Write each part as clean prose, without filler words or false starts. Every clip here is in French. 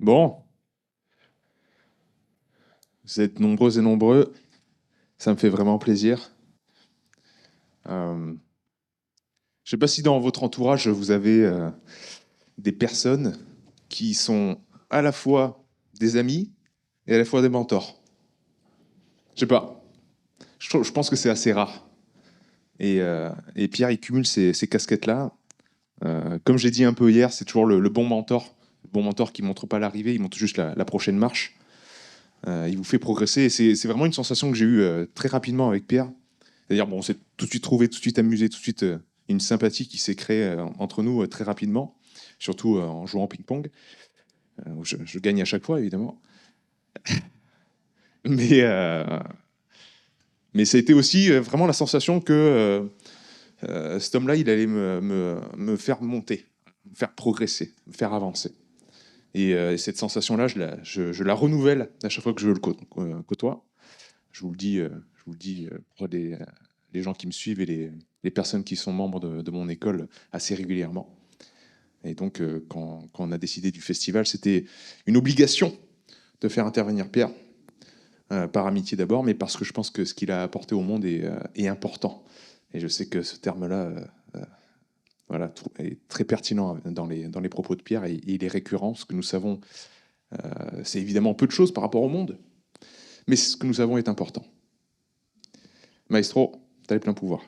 Bon, vous êtes nombreux et nombreux, ça me fait vraiment plaisir. Je ne sais pas si dans votre entourage, vous avez des personnes qui sont à la fois des amis et à la fois des mentors. Je sais pas, je pense que c'est assez rare. Et Pierre, il cumule ces casquettes-là. Comme j'ai dit un peu hier, c'est toujours le bon mentor. Le bon mentor qui ne montre pas l'arrivée, il montre juste la prochaine marche. Il vous fait progresser. Et c'est vraiment une sensation que j'ai eue très rapidement avec Pierre. C'est-à-dire, bon, on s'est tout de suite trouvé, tout de suite amusé, tout de suite une sympathie qui s'est créée entre nous très rapidement, surtout en jouant au ping-pong. Où je gagne à chaque fois, évidemment. Mais, euh, mais ça a été aussi vraiment la sensation que cet homme-là, il allait me faire monter, me faire progresser, me faire avancer. Et cette sensation-là, je la renouvelle à chaque fois que je le côtoie. Je vous le dis pour les gens qui me suivent et les personnes qui sont membres de mon école assez régulièrement. Et donc, quand on a décidé du festival, c'était une obligation de faire intervenir Pierre, par amitié d'abord, mais parce que je pense que ce qu'il a apporté au monde est important. Et je sais que ce terme-là voilà, est très pertinent dans les propos de Pierre et il est récurrent. Ce que nous savons, c'est évidemment peu de choses par rapport au monde, mais ce que nous savons est important. Maestro, tu as les pleins pouvoirs.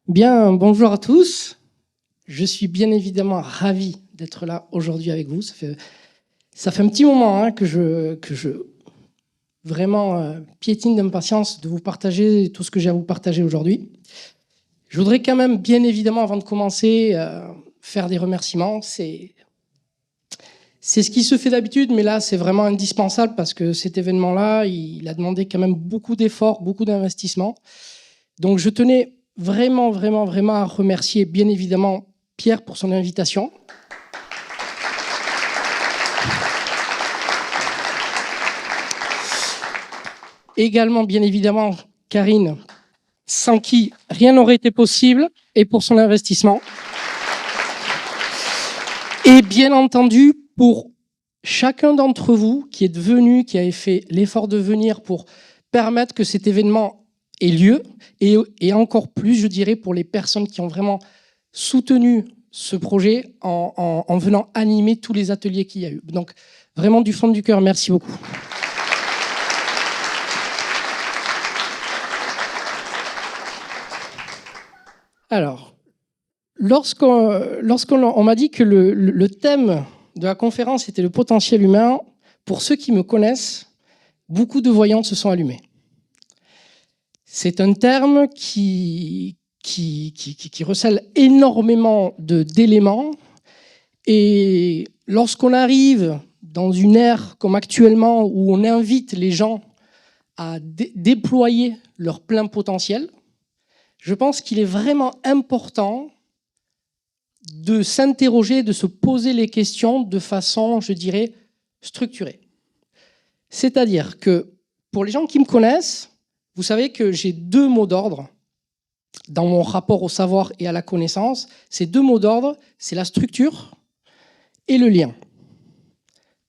Bien, bonjour à tous. Je suis bien évidemment ravi d'être là aujourd'hui avec vous. Ça fait un petit moment que je vraiment piétine d'impatience de vous partager tout ce que j'ai à vous partager aujourd'hui. Je voudrais quand même, bien évidemment, avant de commencer, faire des remerciements. C'est ce qui se fait d'habitude, mais là, c'est vraiment indispensable parce que cet événement-là, il a demandé quand même beaucoup d'efforts, beaucoup d'investissements. Donc, je tenais vraiment à remercier, bien évidemment, Pierre pour son invitation. Également, bien évidemment, Karine, sans qui rien n'aurait été possible, et pour son investissement. Et bien entendu, pour chacun d'entre vous qui est venu, qui avait fait l'effort de venir pour permettre que cet événement ait lieu, et encore plus, je dirais, pour les personnes qui ont vraiment soutenu ce projet en venant animer tous les ateliers qu'il y a eu. Donc, vraiment du fond du cœur, merci beaucoup. Alors, lorsqu'on m'a dit que le thème de la conférence était le potentiel humain, pour ceux qui me connaissent, beaucoup de voyantes se sont allumées. C'est un terme qui recèle énormément d'éléments, et lorsqu'on arrive dans une ère comme actuellement où on invite les gens à déployer leur plein potentiel, je pense qu'il est vraiment important de s'interroger, de se poser les questions de façon, je dirais, structurée. C'est-à-dire que, pour les gens qui me connaissent, vous savez que j'ai deux mots d'ordre dans mon rapport au savoir et à la connaissance. Ces deux mots d'ordre, c'est la structure et le lien.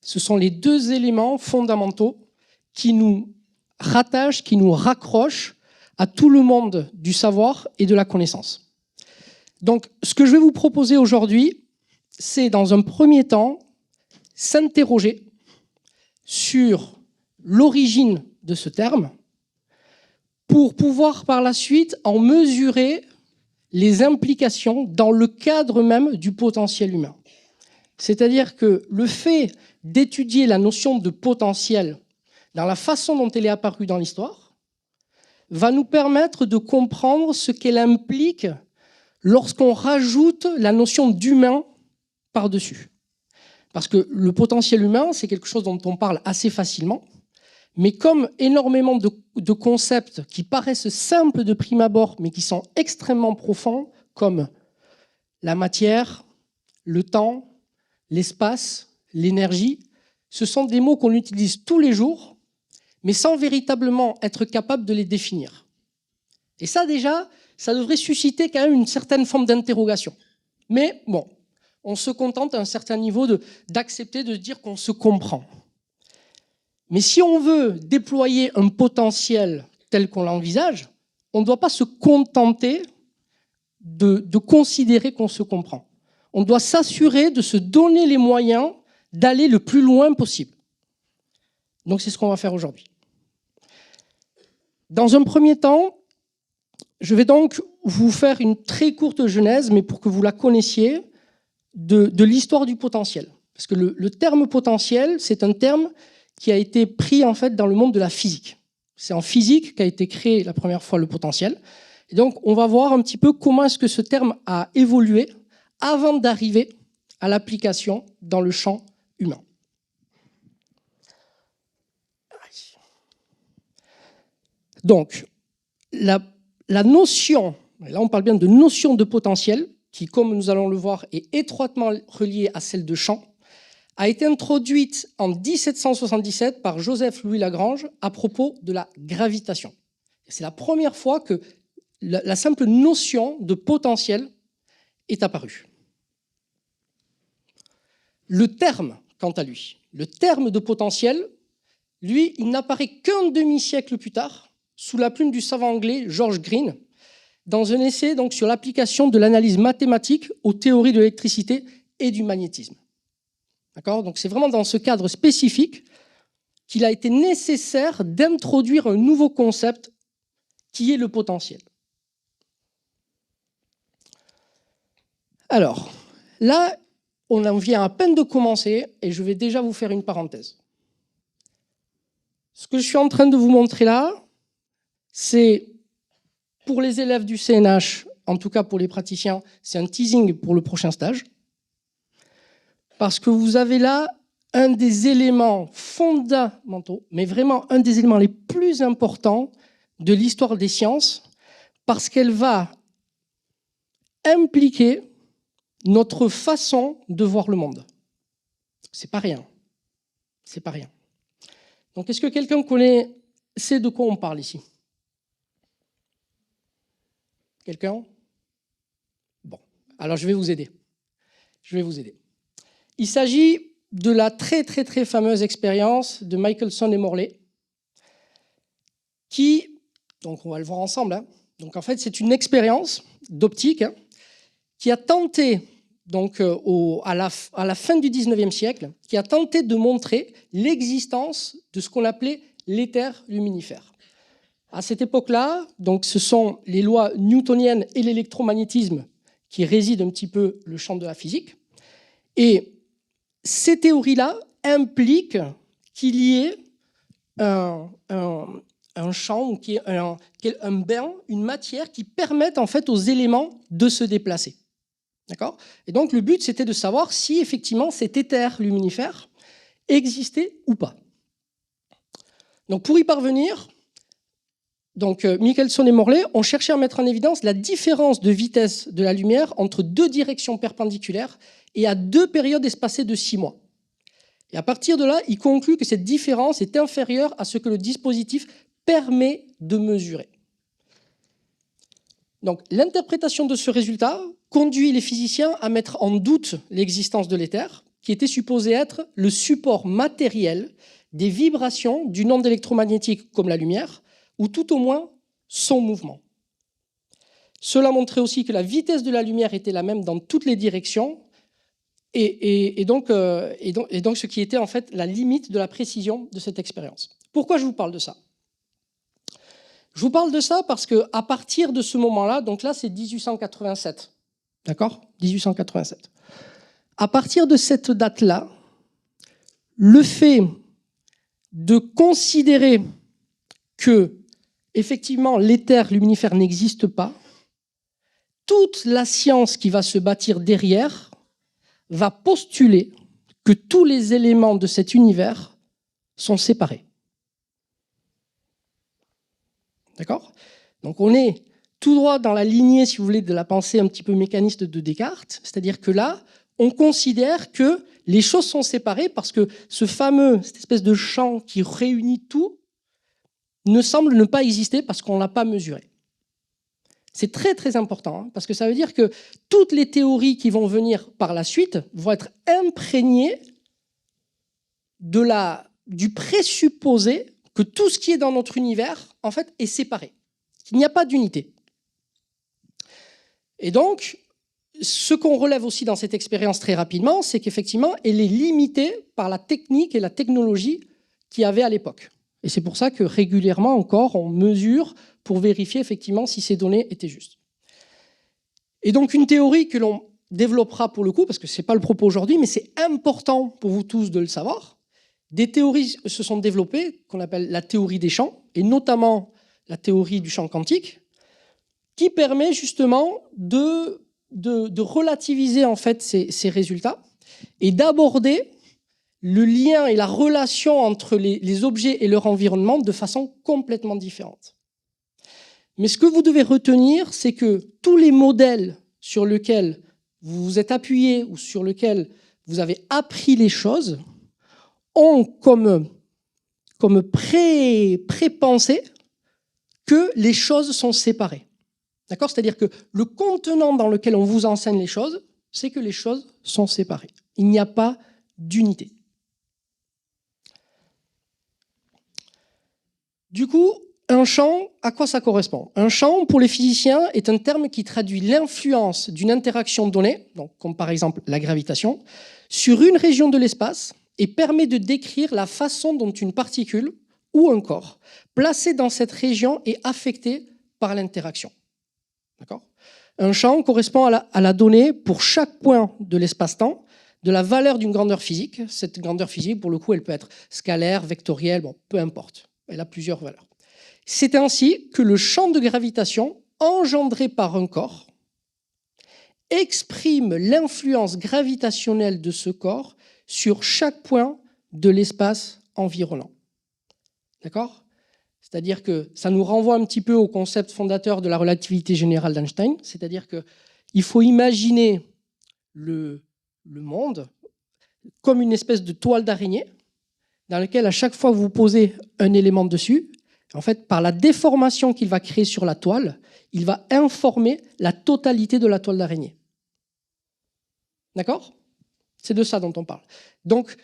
Ce sont les deux éléments fondamentaux qui nous rattachent, qui nous raccrochent à tout le monde du savoir et de la connaissance. Donc, ce que je vais vous proposer aujourd'hui, c'est dans un premier temps s'interroger sur l'origine de ce terme pour pouvoir par la suite en mesurer les implications dans le cadre même du potentiel humain. C'est-à-dire que le fait d'étudier la notion de potentiel dans la façon dont elle est apparue dans l'histoire va nous permettre de comprendre ce qu'elle implique lorsqu'on rajoute la notion d'humain par-dessus. Parce que le potentiel humain, c'est quelque chose dont on parle assez facilement, mais comme énormément de concepts qui paraissent simples de prime abord, mais qui sont extrêmement profonds, comme la matière, le temps, l'espace, l'énergie, ce sont des mots qu'on utilise tous les jours, mais sans véritablement être capable de les définir. Et ça, déjà, ça devrait susciter quand même une certaine forme d'interrogation. Mais bon, on se contente à un certain niveau d'accepter, de se dire qu'on se comprend. Mais si on veut déployer un potentiel tel qu'on l'envisage, on ne doit pas se contenter de considérer qu'on se comprend. On doit s'assurer de se donner les moyens d'aller le plus loin possible. Donc c'est ce qu'on va faire aujourd'hui. Dans un premier temps, je vais donc vous faire une très courte genèse, mais pour que vous la connaissiez, de l'histoire du potentiel. Parce que le terme potentiel, c'est un terme qui a été pris en fait dans le monde de la physique. C'est en physique qu'a été créé la première fois le potentiel. Et donc, on va voir un petit peu comment est-ce que ce terme a évolué avant d'arriver à l'application dans le champ humain. Donc, la notion, là on parle bien de notion de potentiel, qui, comme nous allons le voir, est étroitement reliée à celle de champ, a été introduite en 1777 par Joseph-Louis Lagrange à propos de la gravitation. C'est la première fois que la simple notion de potentiel est apparue. Le terme, quant à lui, le terme de potentiel, lui, il n'apparaît qu'un demi-siècle plus tard, sous la plume du savant anglais George Green, dans un essai donc, sur l'application de l'analyse mathématique aux théories de l'électricité et du magnétisme. Donc c'est vraiment dans ce cadre spécifique qu'il a été nécessaire d'introduire un nouveau concept qui est le potentiel. Alors, là, on en vient à peine de commencer et je vais déjà vous faire une parenthèse. Ce que je suis en train de vous montrer là, c'est pour les élèves du CNH, en tout cas pour les praticiens, c'est un teasing pour le prochain stage. Parce que vous avez là un des éléments fondamentaux, mais vraiment un des éléments les plus importants de l'histoire des sciences, parce qu'elle va impliquer notre façon de voir le monde. C'est pas rien. C'est pas rien. Donc, est-ce que quelqu'un sait de quoi on parle ici? Quelqu'un? Bon, alors je vais vous aider. Il s'agit de la très fameuse expérience de Michelson et Morley, qui, donc on va le voir ensemble, hein, donc en fait c'est une expérience d'optique hein, qui a tenté, donc à la fin du 19e siècle, qui a tenté de montrer l'existence de ce qu'on appelait l'éther luminifère. À cette époque-là, donc ce sont les lois newtoniennes et l'électromagnétisme qui résident un petit peu le champ de la physique, et ces théories-là impliquent qu'il y ait un champ, qu'il y ait un bain, une matière qui permette en fait aux éléments de se déplacer. D'accord ? Et donc le but, c'était de savoir si effectivement cet éther luminifère existait ou pas. Donc pour y parvenir, Michelson et Morley ont cherché à mettre en évidence la différence de vitesse de la lumière entre deux directions perpendiculaires et à deux périodes espacées de 6 mois. Et à partir de là, ils concluent que cette différence est inférieure à ce que le dispositif permet de mesurer. Donc, l'interprétation de ce résultat conduit les physiciens à mettre en doute l'existence de l'éther, qui était supposé être le support matériel des vibrations d'une onde électromagnétique comme la lumière, ou tout au moins son mouvement. Cela montrait aussi que la vitesse de la lumière était la même dans toutes les directions, et donc ce qui était en fait la limite de la précision de cette expérience. Pourquoi je vous parle de ça? Je vous parle de ça parce qu'à partir de ce moment-là, donc là c'est 1887, d'accord? 1887. À partir de cette date-là, le fait de considérer que effectivement l'éther luminifère n'existe pas, toute la science qui va se bâtir derrière va postuler que tous les éléments de cet univers sont séparés. D'accord ? Donc on est tout droit dans la lignée, si vous voulez, de la pensée un petit peu mécaniste de Descartes, c'est-à-dire que là, on considère que les choses sont séparées parce que cette espèce de champ qui réunit tout ne semble ne pas exister parce qu'on ne l'a pas mesuré. C'est très très important, hein, parce que ça veut dire que toutes les théories qui vont venir par la suite vont être imprégnées du présupposé que tout ce qui est dans notre univers, en fait, est séparé. Il n'y a pas d'unité. Et donc, ce qu'on relève aussi dans cette expérience très rapidement, c'est qu'effectivement, elle est limitée par la technique et la technologie qu'il y avait à l'époque. Et c'est pour ça que régulièrement encore, on mesure pour vérifier effectivement si ces données étaient justes. Et donc, une théorie que l'on développera pour le coup, parce que ce n'est pas le propos aujourd'hui, mais c'est important pour vous tous de le savoir. Des théories se sont développées, qu'on appelle la théorie des champs, et notamment la théorie du champ quantique, qui permet justement de relativiser en fait ces résultats et d'aborder le lien et la relation entre les objets et leur environnement de façon complètement différente. Mais ce que vous devez retenir, c'est que tous les modèles sur lesquels vous vous êtes appuyé ou sur lesquels vous avez appris les choses ont comme pré-pensée que les choses sont séparées. D'accord ? C'est-à-dire que le contenant dans lequel on vous enseigne les choses, c'est que les choses sont séparées. Il n'y a pas d'unité. Du coup, un champ, à quoi ça correspond ? Un champ, pour les physiciens, est un terme qui traduit l'influence d'une interaction donnée, donc comme par exemple la gravitation, sur une région de l'espace et permet de décrire la façon dont une particule ou un corps placé dans cette région est affecté par l'interaction. D'accord ? Un champ correspond à la donnée pour chaque point de l'espace-temps de la valeur d'une grandeur physique. Cette grandeur physique, pour le coup, elle peut être scalaire, vectorielle, bon, peu importe. Elle a plusieurs valeurs. C'est ainsi que le champ de gravitation engendré par un corps exprime l'influence gravitationnelle de ce corps sur chaque point de l'espace environnant. D'accord ? C'est-à-dire que ça nous renvoie un petit peu au concept fondateur de la relativité générale d'Einstein, c'est-à-dire qu'il faut imaginer le monde comme une espèce de toile d'araignée dans laquelle à chaque fois que vous posez un élément dessus, en fait, par la déformation qu'il va créer sur la toile, il va informer la totalité de la toile d'araignée. D'accord ? C'est de ça dont on parle. Donc,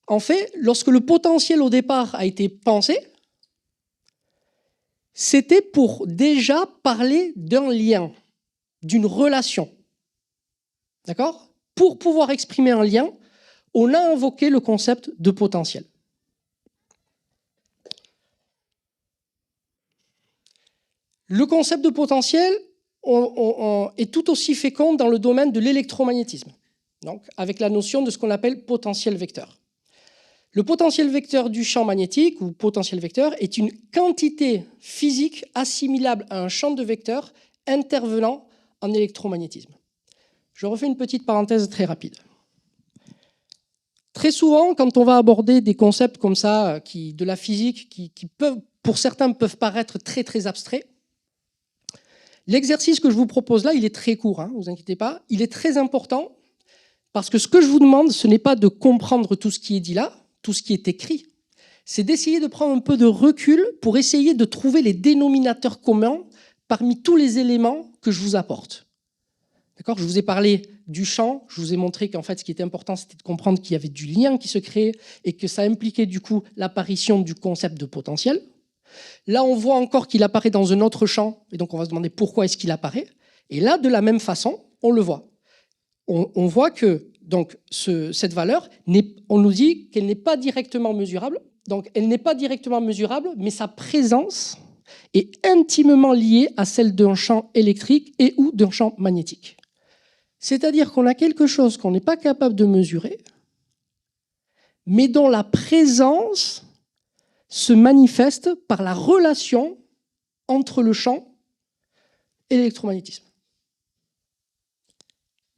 en fait, lorsque le potentiel au départ a été pensé, c'était pour déjà parler d'un lien, d'une relation. D'accord ? Pour pouvoir exprimer un lien, on a invoqué le concept de potentiel. Le concept de potentiel est tout aussi fécond dans le domaine de l'électromagnétisme, donc avec la notion de ce qu'on appelle potentiel vecteur. Le potentiel vecteur du champ magnétique, ou potentiel vecteur, est une quantité physique assimilable à un champ de vecteur intervenant en électromagnétisme. Je refais une petite parenthèse très rapide. Très souvent, quand on va aborder des concepts comme ça, de la physique, qui peuvent, pour certains peuvent paraître très très abstraits, l'exercice que je vous propose là, il est très court, ne vous inquiétez pas, il est très important, parce que ce que je vous demande, ce n'est pas de comprendre tout ce qui est dit là, tout ce qui est écrit, c'est d'essayer de prendre un peu de recul pour essayer de trouver les dénominateurs communs parmi tous les éléments que je vous apporte. D'accord ? Je vous ai parlé du champ, je vous ai montré qu'en fait, ce qui était important, c'était de comprendre qu'il y avait du lien qui se créait et que ça impliquait du coup l'apparition du concept de potentiel. Là, on voit encore qu'il apparaît dans un autre champ, et donc on va se demander pourquoi est-ce qu'il apparaît. Et là, de la même façon, on le voit. On voit que donc, cette valeur, on nous dit qu'elle n'est pas directement mesurable. Donc, elle n'est pas directement mesurable, mais sa présence est intimement liée à celle d'un champ électrique et ou d'un champ magnétique. C'est-à-dire qu'on a quelque chose qu'on n'est pas capable de mesurer, mais dont la présence se manifeste par la relation entre le champ et l'électromagnétisme.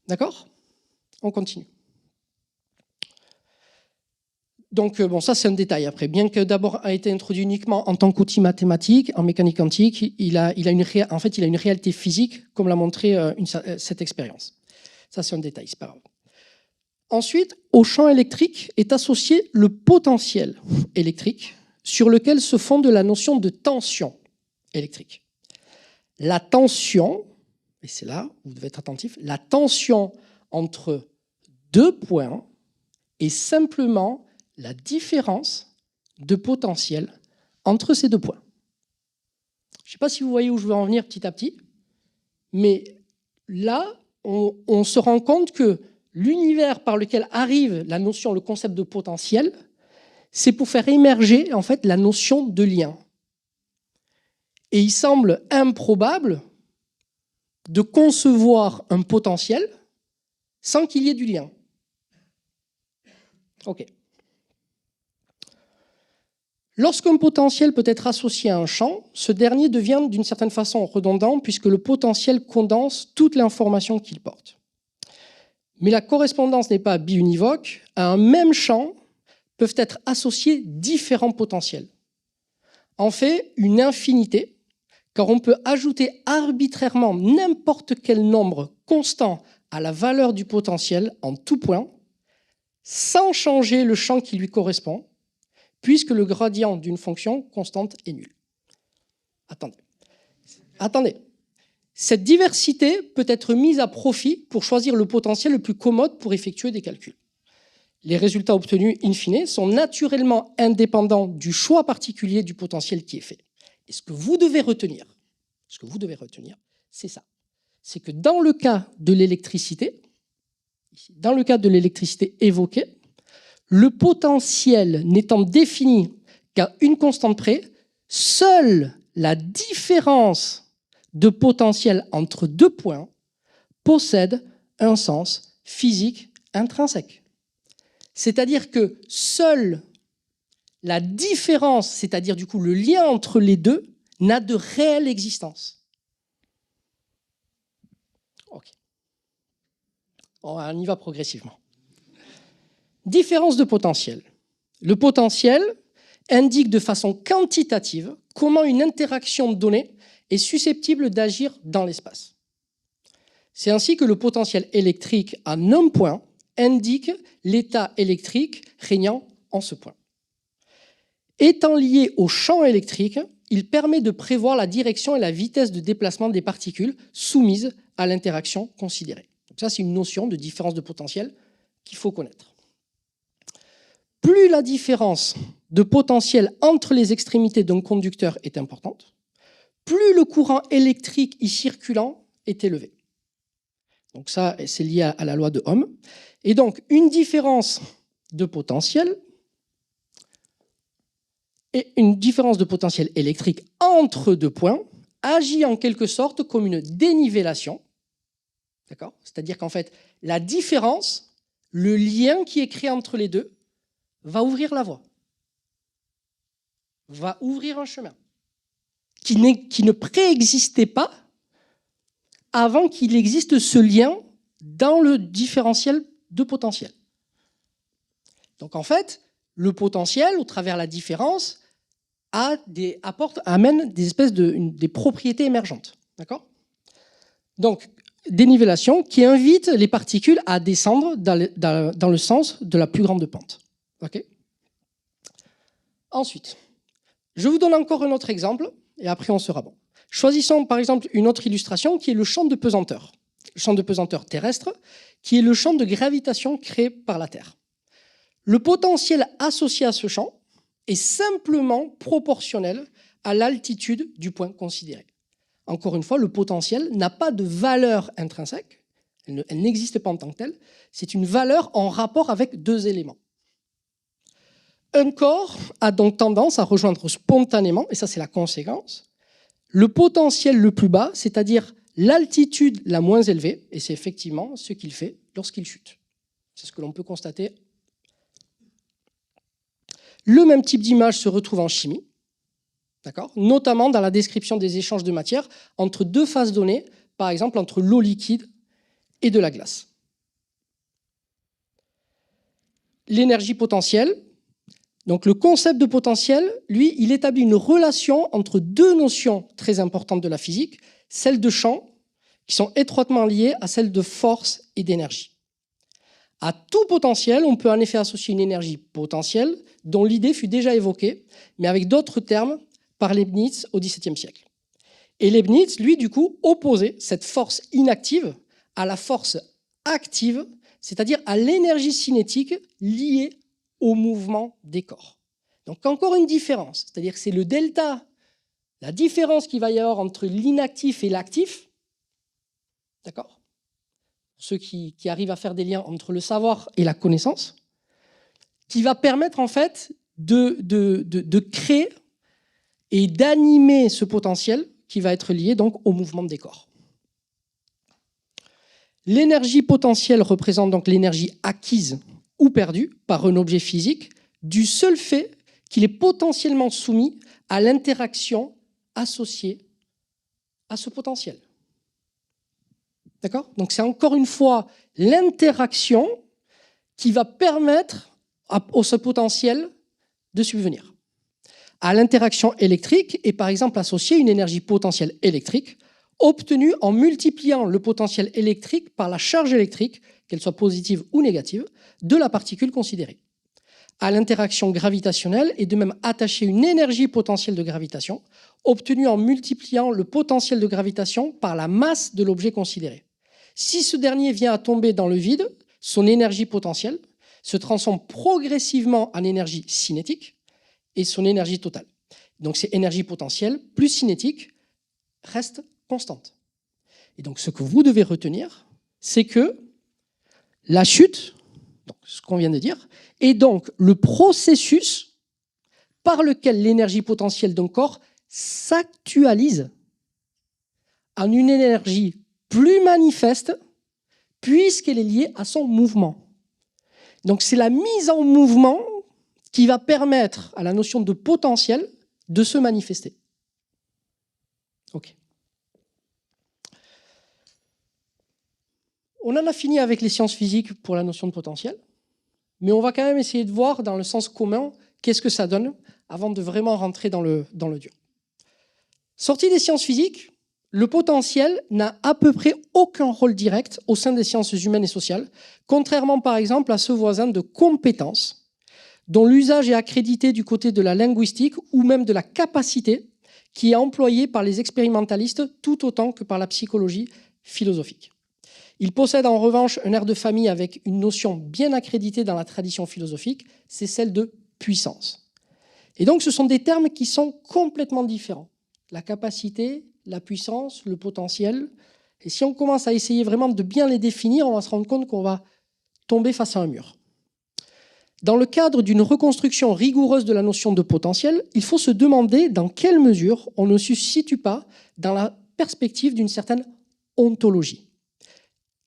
D'accord ? On continue. Donc, bon, ça, c'est un détail après. Bien que d'abord a été introduit uniquement en tant qu'outil mathématique, en mécanique quantique, il a une réalité physique, comme l'a montré cette expérience. Ça, c'est un détail, c'est pas grave. Ensuite, au champ électrique est associé le potentiel électrique, sur lequel se fonde la notion de tension électrique. la tension, et c'est là où vous devez être attentif, la tension entre deux points est simplement la différence de potentiel entre ces deux points. Je ne sais pas si vous voyez où je veux en venir petit à petit, mais là, on se rend compte que l'univers par lequel arrive la notion, le concept de potentiel, c'est pour faire émerger en fait la notion de lien. Et il semble improbable de concevoir un potentiel sans qu'il y ait du lien. OK. Lorsqu'un potentiel peut être associé à un champ, ce dernier devient d'une certaine façon redondant puisque le potentiel condense toute l'information qu'il porte. Mais la correspondance n'est pas biunivoque. À un même champ peuvent être associés différents potentiels. En fait, une infinité, car on peut ajouter arbitrairement n'importe quel nombre constant à la valeur du potentiel en tout point, sans changer le champ qui lui correspond, puisque le gradient d'une fonction constante est nul. Attendez. Cette diversité peut être mise à profit pour choisir le potentiel le plus commode pour effectuer des calculs. Les résultats obtenus in fine sont naturellement indépendants du choix particulier du potentiel qui est fait. Et ce que vous devez retenir, c'est ça. C'est que dans le cas de l'électricité évoquée, le potentiel n'étant défini qu'à une constante près, seule la différence de potentiel entre deux points possède un sens physique intrinsèque. C'est-à-dire que seule la différence, c'est-à-dire du coup le lien entre les deux, n'a de réelle existence. Ok. On y va progressivement. Différence de potentiel. Le potentiel indique de façon quantitative comment une interaction donnée est susceptible d'agir dans l'espace. C'est ainsi que le potentiel électrique à un point indique l'état électrique régnant en ce point. Étant lié au champ électrique, il permet de prévoir la direction et la vitesse de déplacement des particules soumises à l'interaction considérée. Donc ça, c'est une notion de différence de potentiel qu'il faut connaître. Plus la différence de potentiel entre les extrémités d'un conducteur est importante, plus le courant électrique y circulant est élevé. Donc ça, c'est lié à la loi de Ohm. Et donc, une différence de potentiel et une différence de potentiel électrique entre deux points agit en quelque sorte comme une dénivellation. D'accord ? C'est-à-dire qu'en fait, la différence, le lien qui est créé entre les deux, va ouvrir la voie, va ouvrir un chemin qui ne préexistait pas avant qu'il existe ce lien dans le différentiel de potentiel. Donc en fait, le potentiel, au travers de la différence, amène des espèces des propriétés émergentes. D'accord ? Donc, dénivellation qui invite les particules à descendre dans le sens de la plus grande pente. Okay ? Ensuite, je vous donne encore un autre exemple, et après on sera bon. Choisissons par exemple une autre illustration qui est le champ de pesanteur. Le champ de pesanteur terrestre, qui est le champ de gravitation créé par la Terre. Le potentiel associé à ce champ est simplement proportionnel à l'altitude du point considéré. Encore une fois, le potentiel n'a pas de valeur intrinsèque, elle n'existe pas en tant que telle, c'est une valeur en rapport avec deux éléments. Un corps a donc tendance à rejoindre spontanément, et ça c'est la conséquence, le potentiel le plus bas, c'est-à-dire l'altitude la moins élevée, et c'est effectivement ce qu'il fait lorsqu'il chute. C'est ce que l'on peut constater. Le même type d'image se retrouve en chimie, d'accord ? Notamment dans la description des échanges de matière entre deux phases données, par exemple entre l'eau liquide et de la glace. L'énergie potentielle. Donc le concept de potentiel, lui, il établit une relation entre deux notions très importantes de la physique, celles de champ, qui sont étroitement liées à celles de force et d'énergie. À tout potentiel, on peut en effet associer une énergie potentielle, dont l'idée fut déjà évoquée, mais avec d'autres termes, par Leibniz au XVIIe siècle. Et Leibniz, lui, du coup, opposait cette force inactive à la force active, c'est-à-dire à l'énergie cinétique liée au mouvement des corps. Donc encore une différence, c'est-à-dire que c'est le delta, la différence qu'il va y avoir entre l'inactif et l'actif, d'accord ? Ceux qui arrivent à faire des liens entre le savoir et la connaissance, qui va permettre en fait de créer et d'animer ce potentiel qui va être lié donc au mouvement des corps. L'énergie potentielle représente donc l'énergie acquise ou perdue par un objet physique du seul fait qu'il est potentiellement soumis à l'interaction associée à ce potentiel. D'accord ? Donc c'est encore une fois l'interaction qui va permettre à ce potentiel de subvenir. À l'interaction électrique est par exemple associée une énergie potentielle électrique obtenue en multipliant le potentiel électrique par la charge électrique, qu'elle soit positive ou négative, de la particule considérée. À l'interaction gravitationnelle est de même attachée une énergie potentielle de gravitation obtenue en multipliant le potentiel de gravitation par la masse de l'objet considéré. Si ce dernier vient à tomber dans le vide, son énergie potentielle se transforme progressivement en énergie cinétique et son énergie totale. Donc c'est énergie potentielle plus cinétique reste constante. Et donc ce que vous devez retenir, c'est que la chute, donc ce qu'on vient de dire, est donc le processus par lequel l'énergie potentielle d'un corps s'actualise en une énergie plus manifeste puisqu'elle est liée à son mouvement. Donc c'est la mise en mouvement qui va permettre à la notion de potentiel de se manifester. Ok. On en a fini avec les sciences physiques pour la notion de potentiel, mais on va quand même essayer de voir dans le sens commun qu'est-ce que ça donne avant de vraiment rentrer dans le dur. Sorti des sciences physiques, le potentiel n'a à peu près aucun rôle direct au sein des sciences humaines et sociales, contrairement par exemple à ce voisin de compétences, dont l'usage est accrédité du côté de la linguistique ou même de la capacité, qui est employée par les expérimentalistes tout autant que par la psychologie philosophique. Il possède en revanche un air de famille avec une notion bien accréditée dans la tradition philosophique, c'est celle de puissance. Et donc ce sont des termes qui sont complètement différents. La capacité, la puissance, le potentiel. Et si on commence à essayer vraiment de bien les définir, on va se rendre compte qu'on va tomber face à un mur. Dans le cadre d'une reconstruction rigoureuse de la notion de potentiel, il faut se demander dans quelle mesure on ne se situe pas dans la perspective d'une certaine ontologie.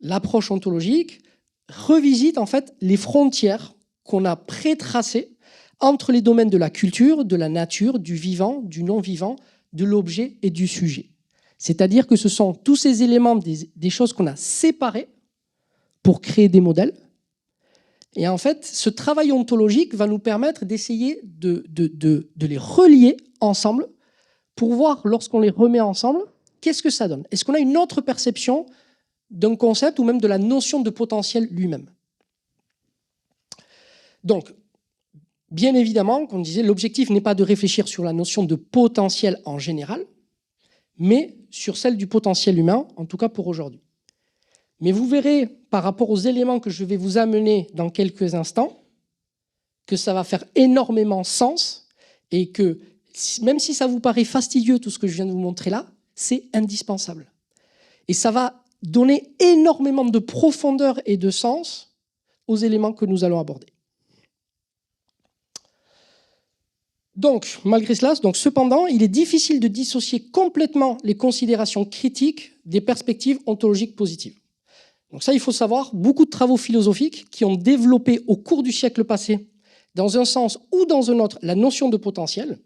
L'approche ontologique revisite en fait les frontières qu'on a pré-tracées entre les domaines de la culture, de la nature, du vivant, du non-vivant, de l'objet et du sujet. C'est-à-dire que ce sont tous ces éléments des choses qu'on a séparées pour créer des modèles. Et en fait, ce travail ontologique va nous permettre d'essayer de les relier ensemble pour voir, lorsqu'on les remet ensemble, qu'est-ce que ça donne. Est-ce qu'on a une autre perception d'un concept ou même de la notion de potentiel lui-même? Donc, bien évidemment, comme on disait, l'objectif n'est pas de réfléchir sur la notion de potentiel en général, mais sur celle du potentiel humain, en tout cas pour aujourd'hui. Mais vous verrez, par rapport aux éléments que je vais vous amener dans quelques instants, que ça va faire énormément sens et que, même si ça vous paraît fastidieux tout ce que je viens de vous montrer là, c'est indispensable. Et ça va donner énormément de profondeur et de sens aux éléments que nous allons aborder. Donc, malgré cela, cependant, il est difficile de dissocier complètement les considérations critiques des perspectives ontologiques positives. Donc ça, il faut savoir, beaucoup de travaux philosophiques qui ont développé au cours du siècle passé, dans un sens ou dans un autre, la notion de potentiel,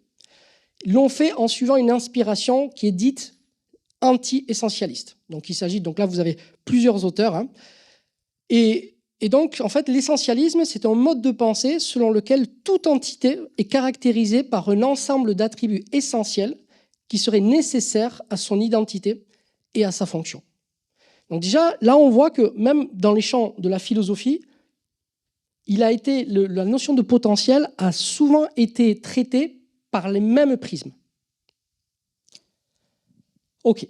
l'ont fait en suivant une inspiration qui est dite anti-essentialiste. Donc il s'agit, donc là vous avez plusieurs auteurs, hein, et donc en fait l'essentialisme c'est un mode de pensée selon lequel toute entité est caractérisée par un ensemble d'attributs essentiels qui seraient nécessaires à son identité et à sa fonction. Donc déjà là on voit que même dans les champs de la philosophie, la notion de potentiel a souvent été traitée par les mêmes prismes. OK.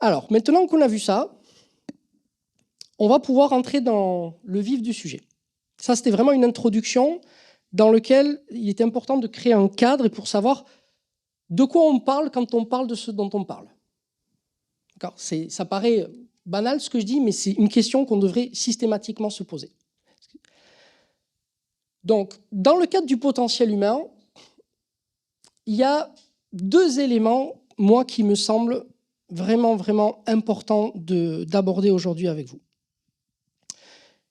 Alors, maintenant qu'on a vu ça, on va pouvoir entrer dans le vif du sujet. Ça, c'était vraiment une introduction dans laquelle il est important de créer un cadre pour savoir de quoi on parle quand on parle de ce dont on parle. Ça paraît banal ce que je dis, mais c'est une question qu'on devrait systématiquement se poser. Donc, dans le cadre du potentiel humain, il y a deux éléments, moi, qui me semblent vraiment, vraiment importants d'aborder aujourd'hui avec vous.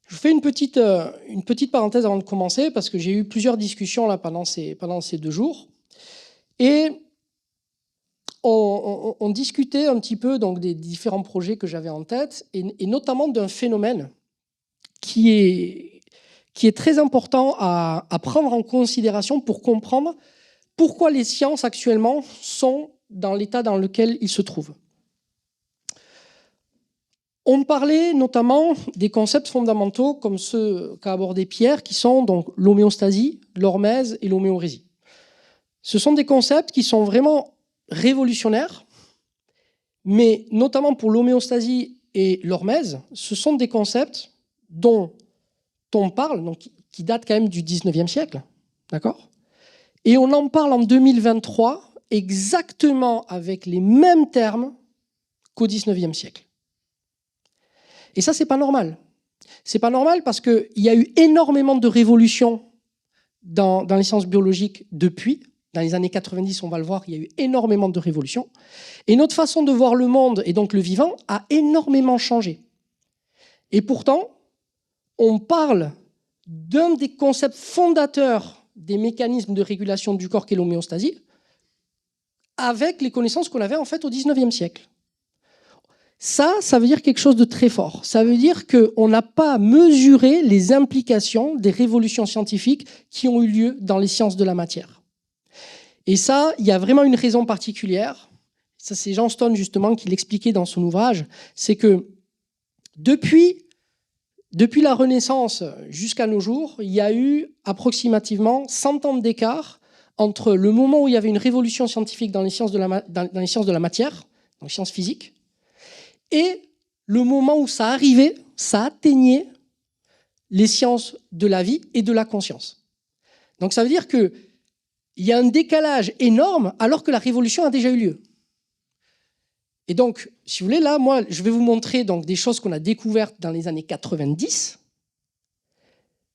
Je vous fais une petite parenthèse avant de commencer, parce que j'ai eu plusieurs discussions là, pendant ces 2 jours. Et on discutait un petit peu donc, des différents projets que j'avais en tête, et notamment d'un phénomène qui est très important à prendre en considération pour comprendre pourquoi les sciences actuellement sont dans l'état dans lequel ils se trouvent. On parlait notamment des concepts fondamentaux comme ceux qu'a abordé Pierre, qui sont donc l'homéostasie, l'hormèse et l'homéorésie. Ce sont des concepts qui sont vraiment révolutionnaires, mais notamment pour l'homéostasie et l'hormèse, ce sont des concepts dont on parle, donc qui datent quand même du 19e siècle, d'accord ? Et on en parle en 2023 exactement avec les mêmes termes qu'au 19e siècle. Et ça, c'est pas normal. C'est pas normal parce qu'il y a eu énormément de révolutions dans les sciences biologiques depuis. Dans les années 90, on va le voir, il y a eu énormément de révolutions. Et notre façon de voir le monde, et donc le vivant, a énormément changé. Et pourtant, on parle d'un des concepts fondateurs des mécanismes de régulation du corps qu'est l'homéostasie, avec les connaissances qu'on avait en fait au 19e siècle. Ça veut dire quelque chose de très fort. Ça veut dire qu'on n'a pas mesuré les implications des révolutions scientifiques qui ont eu lieu dans les sciences de la matière. Et ça, il y a vraiment une raison particulière. Ça, c'est Jean Stone, justement, qui l'expliquait dans son ouvrage. C'est que depuis la Renaissance jusqu'à nos jours, il y a eu approximativement 100 ans d'écart entre le moment où il y avait une révolution scientifique dans les sciences de la matière, dans les sciences physiques, et le moment où ça arrivait, ça atteignait les sciences de la vie et de la conscience. Donc ça veut dire qu'il y a un décalage énorme alors que la révolution a déjà eu lieu. Et donc, si vous voulez, là, moi, je vais vous montrer donc, des choses qu'on a découvertes dans les années 90,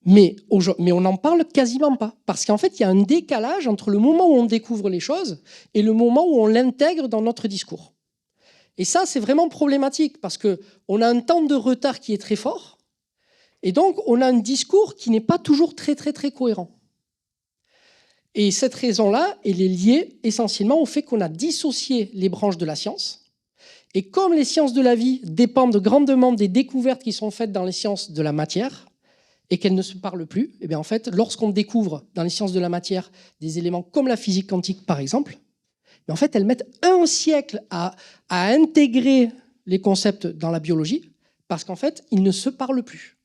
mais on n'en parle quasiment pas. Parce qu'en fait, il y a un décalage entre le moment où on découvre les choses et le moment où on l'intègre dans notre discours. Et ça, c'est vraiment problématique parce qu'on a un temps de retard qui est très fort et donc on a un discours qui n'est pas toujours très, très, très cohérent. Et cette raison-là, elle est liée essentiellement au fait qu'on a dissocié les branches de la science. Et comme les sciences de la vie dépendent grandement des découvertes qui sont faites dans les sciences de la matière et qu'elles ne se parlent plus, et bien en fait, lorsqu'on découvre dans les sciences de la matière des éléments comme la physique quantique, par exemple, mais en fait, elles mettent un siècle à intégrer les concepts dans la biologie parce qu'en fait, ils ne se parlent plus.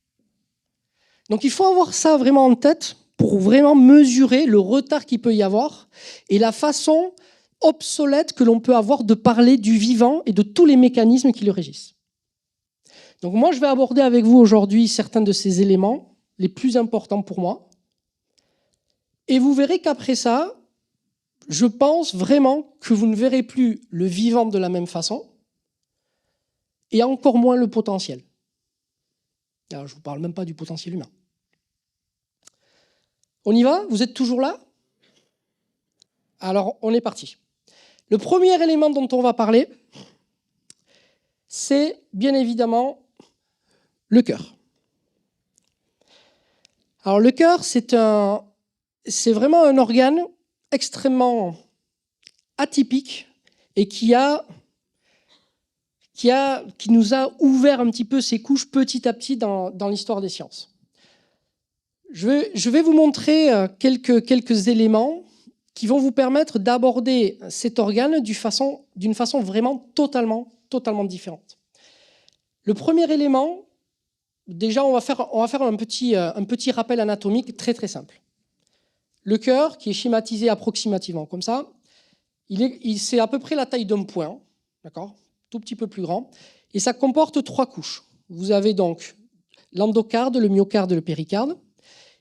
Donc il faut avoir ça vraiment en tête pour vraiment mesurer le retard qu'il peut y avoir et la façon obsolète que l'on peut avoir de parler du vivant et de tous les mécanismes qui le régissent. Donc moi, je vais aborder avec vous aujourd'hui certains de ces éléments les plus importants pour moi. Et vous verrez qu'après ça, je pense vraiment que vous ne verrez plus le vivant de la même façon et encore moins le potentiel. Alors, je ne vous parle même pas du potentiel humain. On y va? Vous êtes toujours là? Alors, on est parti. Le premier élément dont on va parler, c'est bien évidemment le cœur. Alors, le cœur, c'est vraiment un organe extrêmement atypique et qui nous a ouvert un petit peu ses couches petit à petit dans l'histoire des sciences. Je vais vous montrer quelques éléments qui vont vous permettre d'aborder cet organe d'une façon vraiment totalement différente. Le premier élément, déjà on va faire un petit rappel anatomique très simple. Le cœur, qui est schématisé approximativement comme ça, C'est à peu près la taille d'un point, d'accord, tout petit peu plus grand, et ça comporte 3 couches. Vous avez donc l'endocarde, le myocarde et le péricarde,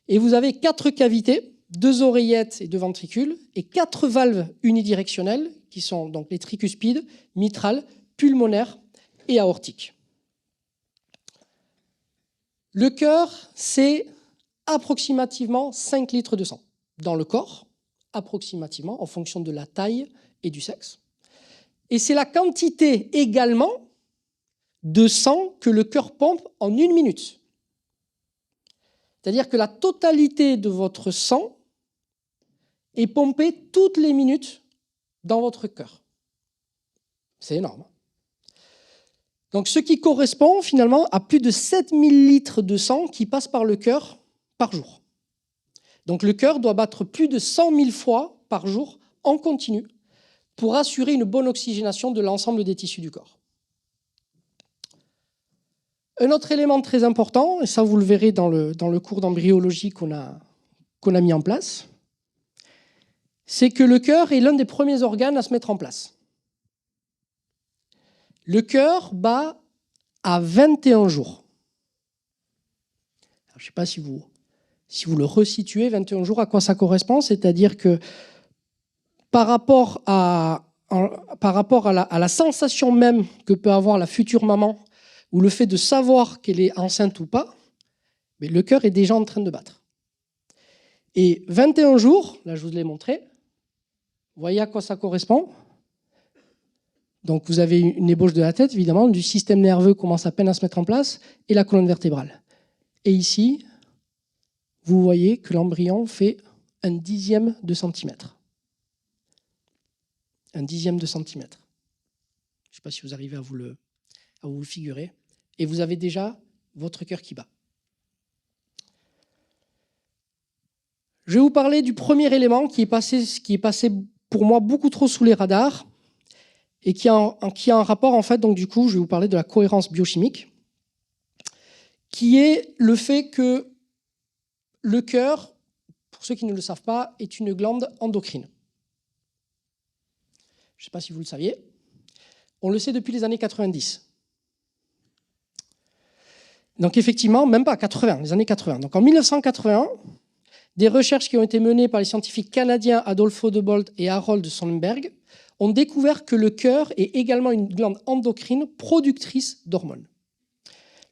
et vous avez 4 cavités, 2 oreillettes et 2 ventricules, et 4 valves unidirectionnelles, qui sont donc les tricuspides, mitrales, pulmonaires et aortiques. Le cœur, c'est approximativement 5 litres de sang dans le corps, approximativement, en fonction de la taille et du sexe. Et c'est la quantité également de sang que le cœur pompe en 1 minute. C'est-à-dire que la totalité de votre sang est pompée toutes les minutes dans votre cœur. C'est énorme. Donc, ce qui correspond finalement à plus de 7000 litres de sang qui passent par le cœur par jour. Donc, le cœur doit battre plus de 100 000 fois par jour en continu pour assurer une bonne oxygénation de l'ensemble des tissus du corps. Un autre élément très important, et ça vous le verrez dans le cours d'embryologie qu'on a mis en place, c'est que le cœur est l'un des premiers organes à se mettre en place. Le cœur bat à 21 jours. Alors, je ne sais pas si vous le resituez, 21 jours, à quoi ça correspond. C'est-à-dire que par rapport à la sensation même que peut avoir la future maman, ou le fait de savoir qu'elle est enceinte ou pas, mais le cœur est déjà en train de battre. Et 21 jours, là je vous l'ai montré, vous voyez à quoi ça correspond? Donc vous avez une ébauche de la tête, évidemment, du système nerveux commence à peine à se mettre en place, et la colonne vertébrale. Et ici, vous voyez que l'embryon fait 1/10 de centimètre. 1/10 de centimètre. Je ne sais pas si vous arrivez à vous le figurer. Et vous avez déjà votre cœur qui bat. Je vais vous parler du premier élément qui est passé pour moi beaucoup trop sous les radars et qui a un rapport, en fait, donc du coup, je vais vous parler de la cohérence biochimique, qui est le fait que le cœur, pour ceux qui ne le savent pas, est une glande endocrine. Je ne sais pas si vous le saviez. On le sait depuis les années 90. Donc effectivement, même pas 80, les années 80. Donc en 1981, des recherches qui ont été menées par les scientifiques canadiens Adolfo de Bolt et Harold Sonnenberg ont découvert que le cœur est également une glande endocrine productrice d'hormones.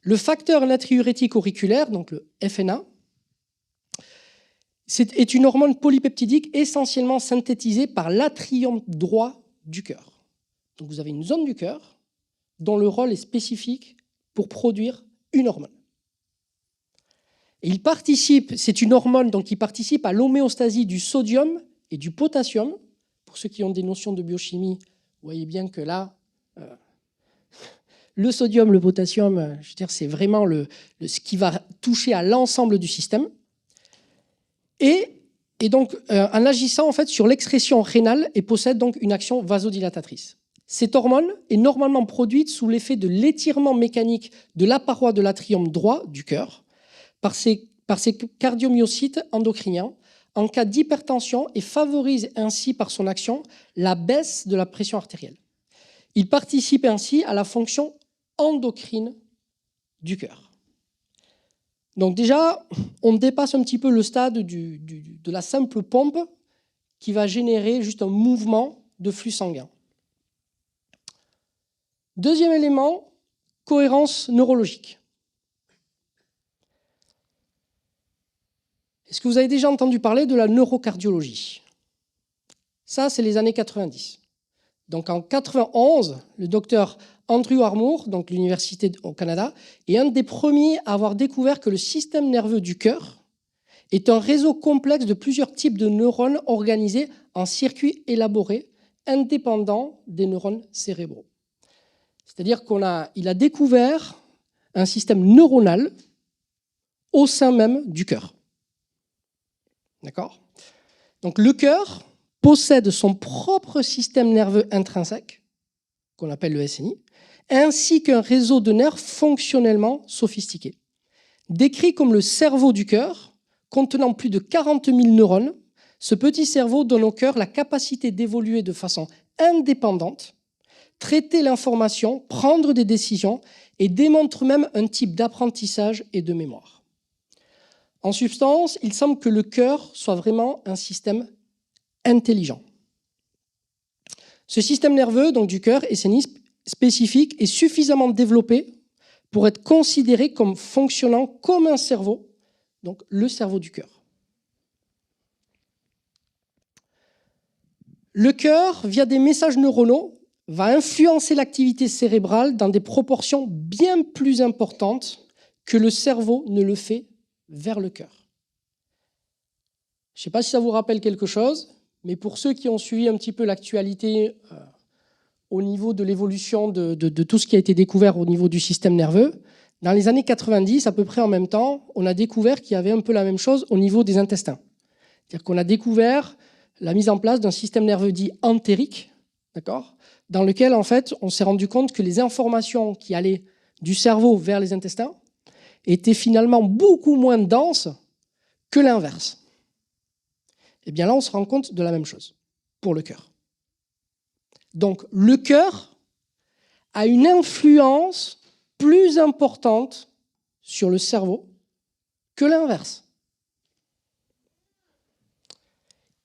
Le facteur natriurétique auriculaire, donc le FNA, est une hormone polypeptidique essentiellement synthétisée par l'atrium droit du cœur. Donc vous avez une zone du cœur dont le rôle est spécifique pour produire une hormone. Et c'est une hormone donc, qui participe à l'homéostasie du sodium et du potassium. Pour ceux qui ont des notions de biochimie, vous voyez bien que là, le sodium, le potassium, je veux dire, c'est vraiment ce qui va toucher à l'ensemble du système. Et donc, en agissant en fait, sur l'excrétion rénale et possède donc une action vasodilatatrice. Cette hormone est normalement produite sous l'effet de l'étirement mécanique de la paroi de l'atrium droit du cœur par ces cardiomyocytes endocriniens en cas d'hypertension et favorise ainsi par son action la baisse de la pression artérielle. Il participe ainsi à la fonction endocrine du cœur. Donc déjà, on dépasse un petit peu le stade de la simple pompe qui va générer juste un mouvement de flux sanguin. Deuxième élément, cohérence neurologique. Est-ce que vous avez déjà entendu parler de la neurocardiologie? Ça, c'est les années 90. Donc en 91, le docteur Andrew Armour, donc l'université au Canada, est un des premiers à avoir découvert que le système nerveux du cœur est un réseau complexe de plusieurs types de neurones organisés en circuits élaborés, indépendants des neurones cérébraux. C'est-à-dire qu'il a découvert un système neuronal au sein même du cœur. D'accord ? Donc le cœur possède son propre système nerveux intrinsèque, qu'on appelle le SNI, ainsi qu'un réseau de nerfs fonctionnellement sophistiqué. Décrit comme le cerveau du cœur, contenant plus de 40 000 neurones, Ce petit cerveau donne au cœur la capacité d'évoluer de façon indépendante, traiter l'information, prendre des décisions et démontre même un type d'apprentissage et de mémoire. En substance, il semble que le cœur soit vraiment un système intelligent. Ce système nerveux, donc du cœur, SNI spécifique, est suffisamment développé pour être considéré comme fonctionnant comme un cerveau, donc le cerveau du cœur. Le cœur, via des messages neuronaux, va influencer l'activité cérébrale dans des proportions bien plus importantes que le cerveau ne le fait vers le cœur. Je ne sais pas si ça vous rappelle quelque chose, mais pour ceux qui ont suivi un petit peu l'actualité au niveau de l'évolution de tout ce qui a été découvert au niveau du système nerveux, dans les années 90, à peu près en même temps, on a découvert qu'il y avait un peu la même chose au niveau des intestins. C'est-à-dire qu'on a découvert la mise en place d'un système nerveux dit entérique, d'accord, dans lequel, en fait, on s'est rendu compte que les informations qui allaient du cerveau vers les intestins étaient finalement beaucoup moins denses que l'inverse. Et bien là, on se rend compte de la même chose pour le cœur. Donc, le cœur a une influence plus importante sur le cerveau que l'inverse.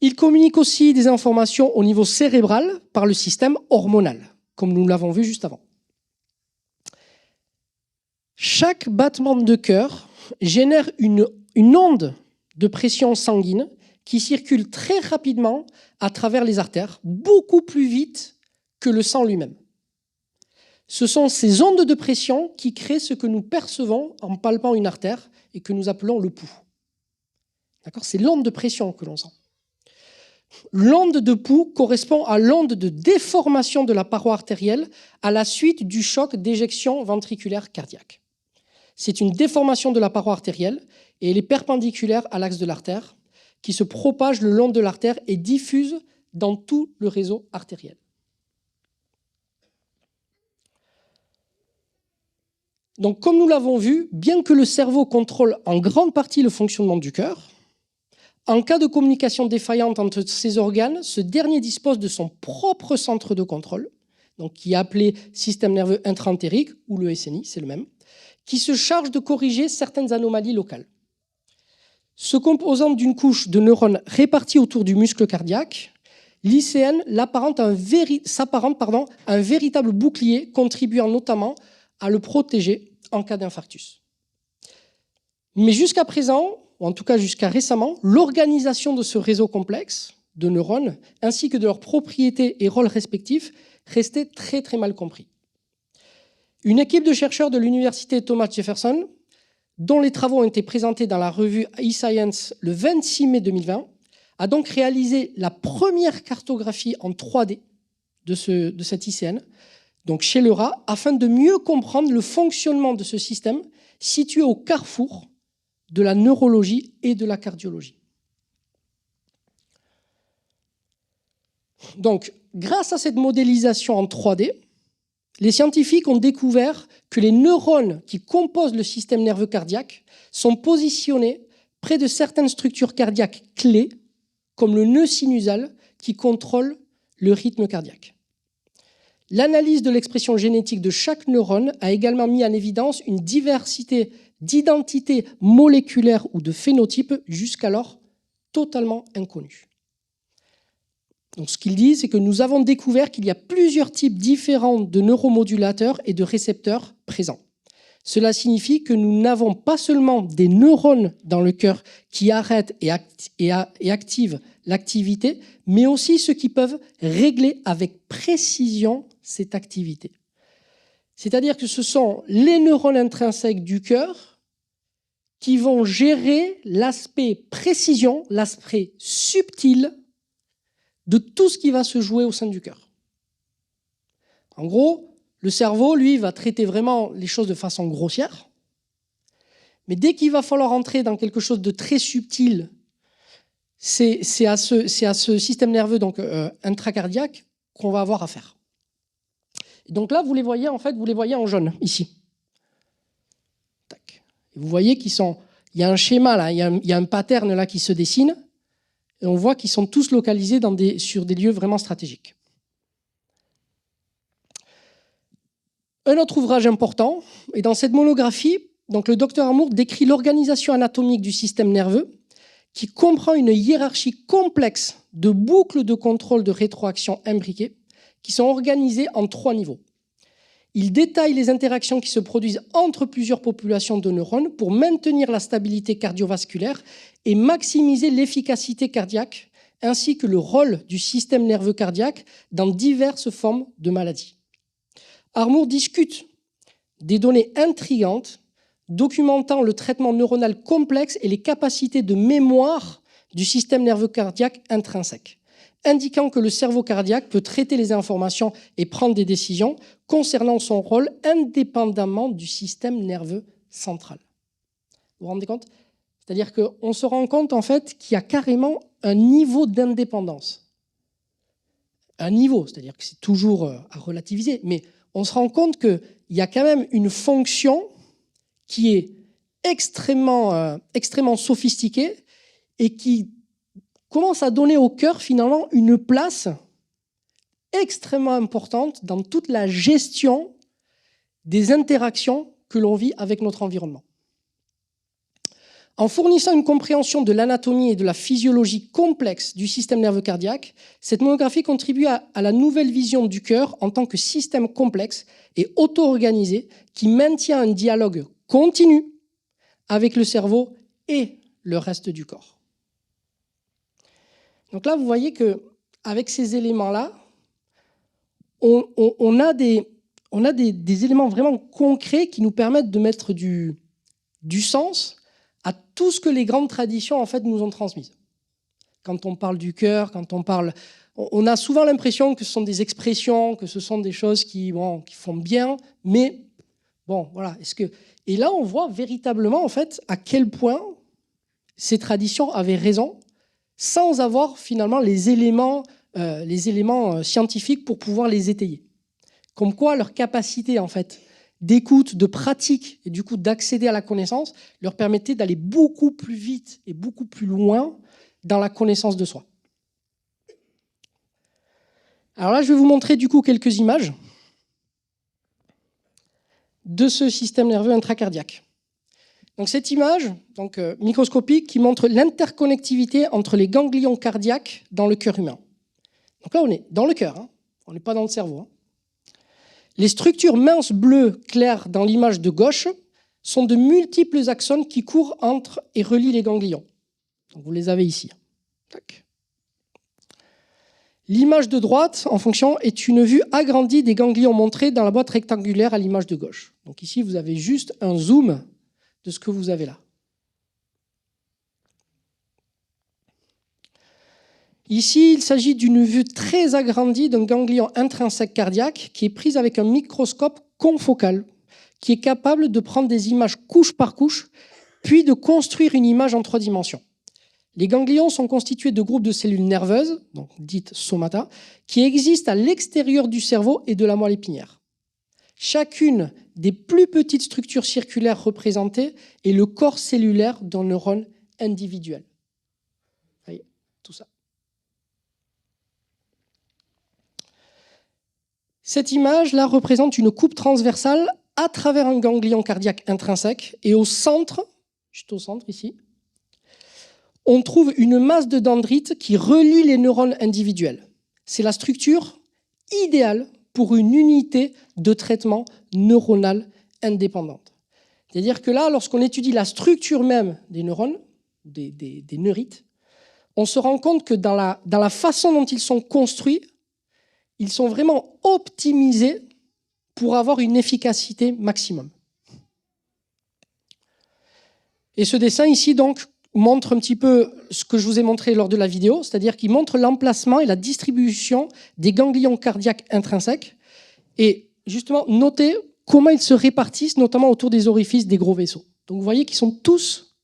Il communique aussi des informations au niveau cérébral par le système hormonal, comme nous l'avons vu juste avant. Chaque battement de cœur génère une onde de pression sanguine qui circule très rapidement à travers les artères, beaucoup plus vite que le sang lui-même. Ce sont ces ondes de pression qui créent ce que nous percevons en palpant une artère et que nous appelons le pouls. D'accord ? C'est l'onde de pression que l'on sent. L'onde de pouls correspond à l'onde de déformation de la paroi artérielle à la suite du choc d'éjection ventriculaire cardiaque. C'est une déformation de la paroi artérielle et elle est perpendiculaire à l'axe de l'artère qui se propage le long de l'artère et diffuse dans tout le réseau artériel. Donc, comme nous l'avons vu, bien que le cerveau contrôle en grande partie le fonctionnement du cœur, en cas de communication défaillante entre ces organes, ce dernier dispose de son propre centre de contrôle, donc qui est appelé système nerveux intra-entérique, ou le SNI, c'est le même, qui se charge de corriger certaines anomalies locales. Se composant d'une couche de neurones répartis autour du muscle cardiaque, l'ICN s'apparente à un véritable bouclier contribuant notamment à le protéger en cas d'infarctus. Mais jusqu'à présent, ou en tout cas jusqu'à récemment, l'organisation de ce réseau complexe de neurones, ainsi que de leurs propriétés et rôles respectifs, restait très très mal compris. Une équipe de chercheurs de l'université Thomas Jefferson, dont les travaux ont été présentés dans la revue eScience le 26 mai 2020, a donc réalisé la première cartographie en 3D de cet ICN, donc chez le rat, afin de mieux comprendre le fonctionnement de ce système situé au carrefour de la neurologie et de la cardiologie. Donc, grâce à cette modélisation en 3D, les scientifiques ont découvert que les neurones qui composent le système nerveux cardiaque sont positionnés près de certaines structures cardiaques clés, comme le nœud sinusal qui contrôle le rythme cardiaque. L'analyse de l'expression génétique de chaque neurone a également mis en évidence une diversité d'identités moléculaires ou de phénotypes jusqu'alors totalement inconnus. Donc, ce qu'ils disent, c'est que nous avons découvert qu'il y a plusieurs types différents de neuromodulateurs et de récepteurs présents. Cela signifie que nous n'avons pas seulement des neurones dans le cœur qui arrêtent et activent l'activité, mais aussi ceux qui peuvent régler avec précision cette activité. C'est-à-dire que ce sont les neurones intrinsèques du cœur qui vont gérer l'aspect précision, l'aspect subtil de tout ce qui va se jouer au sein du cœur. En gros, le cerveau, lui, va traiter vraiment les choses de façon grossière, mais dès qu'il va falloir entrer dans quelque chose de très subtil, c'est à ce système nerveux donc, intracardiaque qu'on va avoir affaire. Et donc là, vous les voyez en jaune, ici. Tac. Et vous voyez il y a un schéma, là, il y a un pattern là qui se dessine. Et on voit qu'ils sont tous localisés sur des lieux vraiment stratégiques. Un autre ouvrage important, et dans cette monographie, donc le docteur Armour décrit l'organisation anatomique du système nerveux qui comprend une hiérarchie complexe de boucles de contrôle de rétroaction imbriquées qui sont organisées en 3 niveaux. Il détaille les interactions qui se produisent entre plusieurs populations de neurones pour maintenir la stabilité cardiovasculaire et maximiser l'efficacité cardiaque, ainsi que le rôle du système nerveux cardiaque dans diverses formes de maladies. Armour discute des données intrigantes documentant le traitement neuronal complexe et les capacités de mémoire du système nerveux cardiaque intrinsèque, indiquant que le cerveau cardiaque peut traiter les informations et prendre des décisions concernant son rôle indépendamment du système nerveux central. Vous vous rendez compte? C'est-à-dire qu'on se rend compte en fait qu'il y a carrément un niveau d'indépendance. Un niveau, c'est-à-dire que c'est toujours à relativiser, mais on se rend compte qu'il y a quand même une fonction qui est extrêmement sophistiquée et qui commence à donner au cœur finalement une place extrêmement importante dans toute la gestion des interactions que l'on vit avec notre environnement. En fournissant une compréhension de l'anatomie et de la physiologie complexe du système nerveux cardiaque, cette monographie contribue à la nouvelle vision du cœur en tant que système complexe et auto-organisé qui maintient un dialogue continu avec le cerveau et le reste du corps. Donc là, vous voyez qu'avec ces éléments-là, on a des éléments vraiment concrets qui nous permettent de mettre du sens à tout ce que les grandes traditions en fait, nous ont transmis. Quand on parle du cœur, on a souvent l'impression que ce sont des expressions, que ce sont des choses qui font bien, mais bon, voilà. Et là, on voit véritablement en fait à quel point ces traditions avaient raison, sans avoir finalement les éléments scientifiques pour pouvoir les étayer. Comme quoi leur capacité en fait d'écoute, de pratique et du coup d'accéder à la connaissance leur permettait d'aller beaucoup plus vite et beaucoup plus loin dans la connaissance de soi. Alors là, je vais vous montrer du coup quelques images de ce système nerveux intracardiaque. Donc cette image microscopique qui montre l'interconnectivité entre les ganglions cardiaques dans le cœur humain. Donc là, on est dans le cœur, hein. On n'est pas dans le cerveau. Hein. Les structures minces bleues claires dans l'image de gauche sont de multiples axones qui courent entre et relient les ganglions. Donc vous les avez ici. Tac. L'image de droite, en fonction, est une vue agrandie des ganglions montrés dans la boîte rectangulaire à l'image de gauche. Donc ici, vous avez juste un zoom de ce que vous avez là. Ici, il s'agit d'une vue très agrandie d'un ganglion intrinsèque cardiaque qui est prise avec un microscope confocal qui est capable de prendre des images couche par couche, puis de construire une image en 3 dimensions. Les ganglions sont constitués de groupes de cellules nerveuses, donc dites somata, qui existent à l'extérieur du cerveau et de la moelle épinière. Chacune des plus petites structures circulaires représentées est le corps cellulaire d'un neurone individuel. Vous voyez, tout ça. Cette image-là représente une coupe transversale à travers un ganglion cardiaque intrinsèque et au centre, juste au centre ici, on trouve une masse de dendrites qui relie les neurones individuels. C'est la structure idéale pour une unité de traitement neuronal indépendante. C'est-à-dire que là, lorsqu'on étudie la structure même des neurones, des neurites, on se rend compte que dans la façon dont ils sont construits, ils sont vraiment optimisés pour avoir une efficacité maximum. Et ce dessin ici, donc, montre un petit peu ce que je vous ai montré lors de la vidéo, c'est-à-dire qu'il montre l'emplacement et la distribution des ganglions cardiaques intrinsèques. Et justement, notez comment ils se répartissent, notamment autour des orifices des gros vaisseaux. Donc vous voyez qu'ils sont tous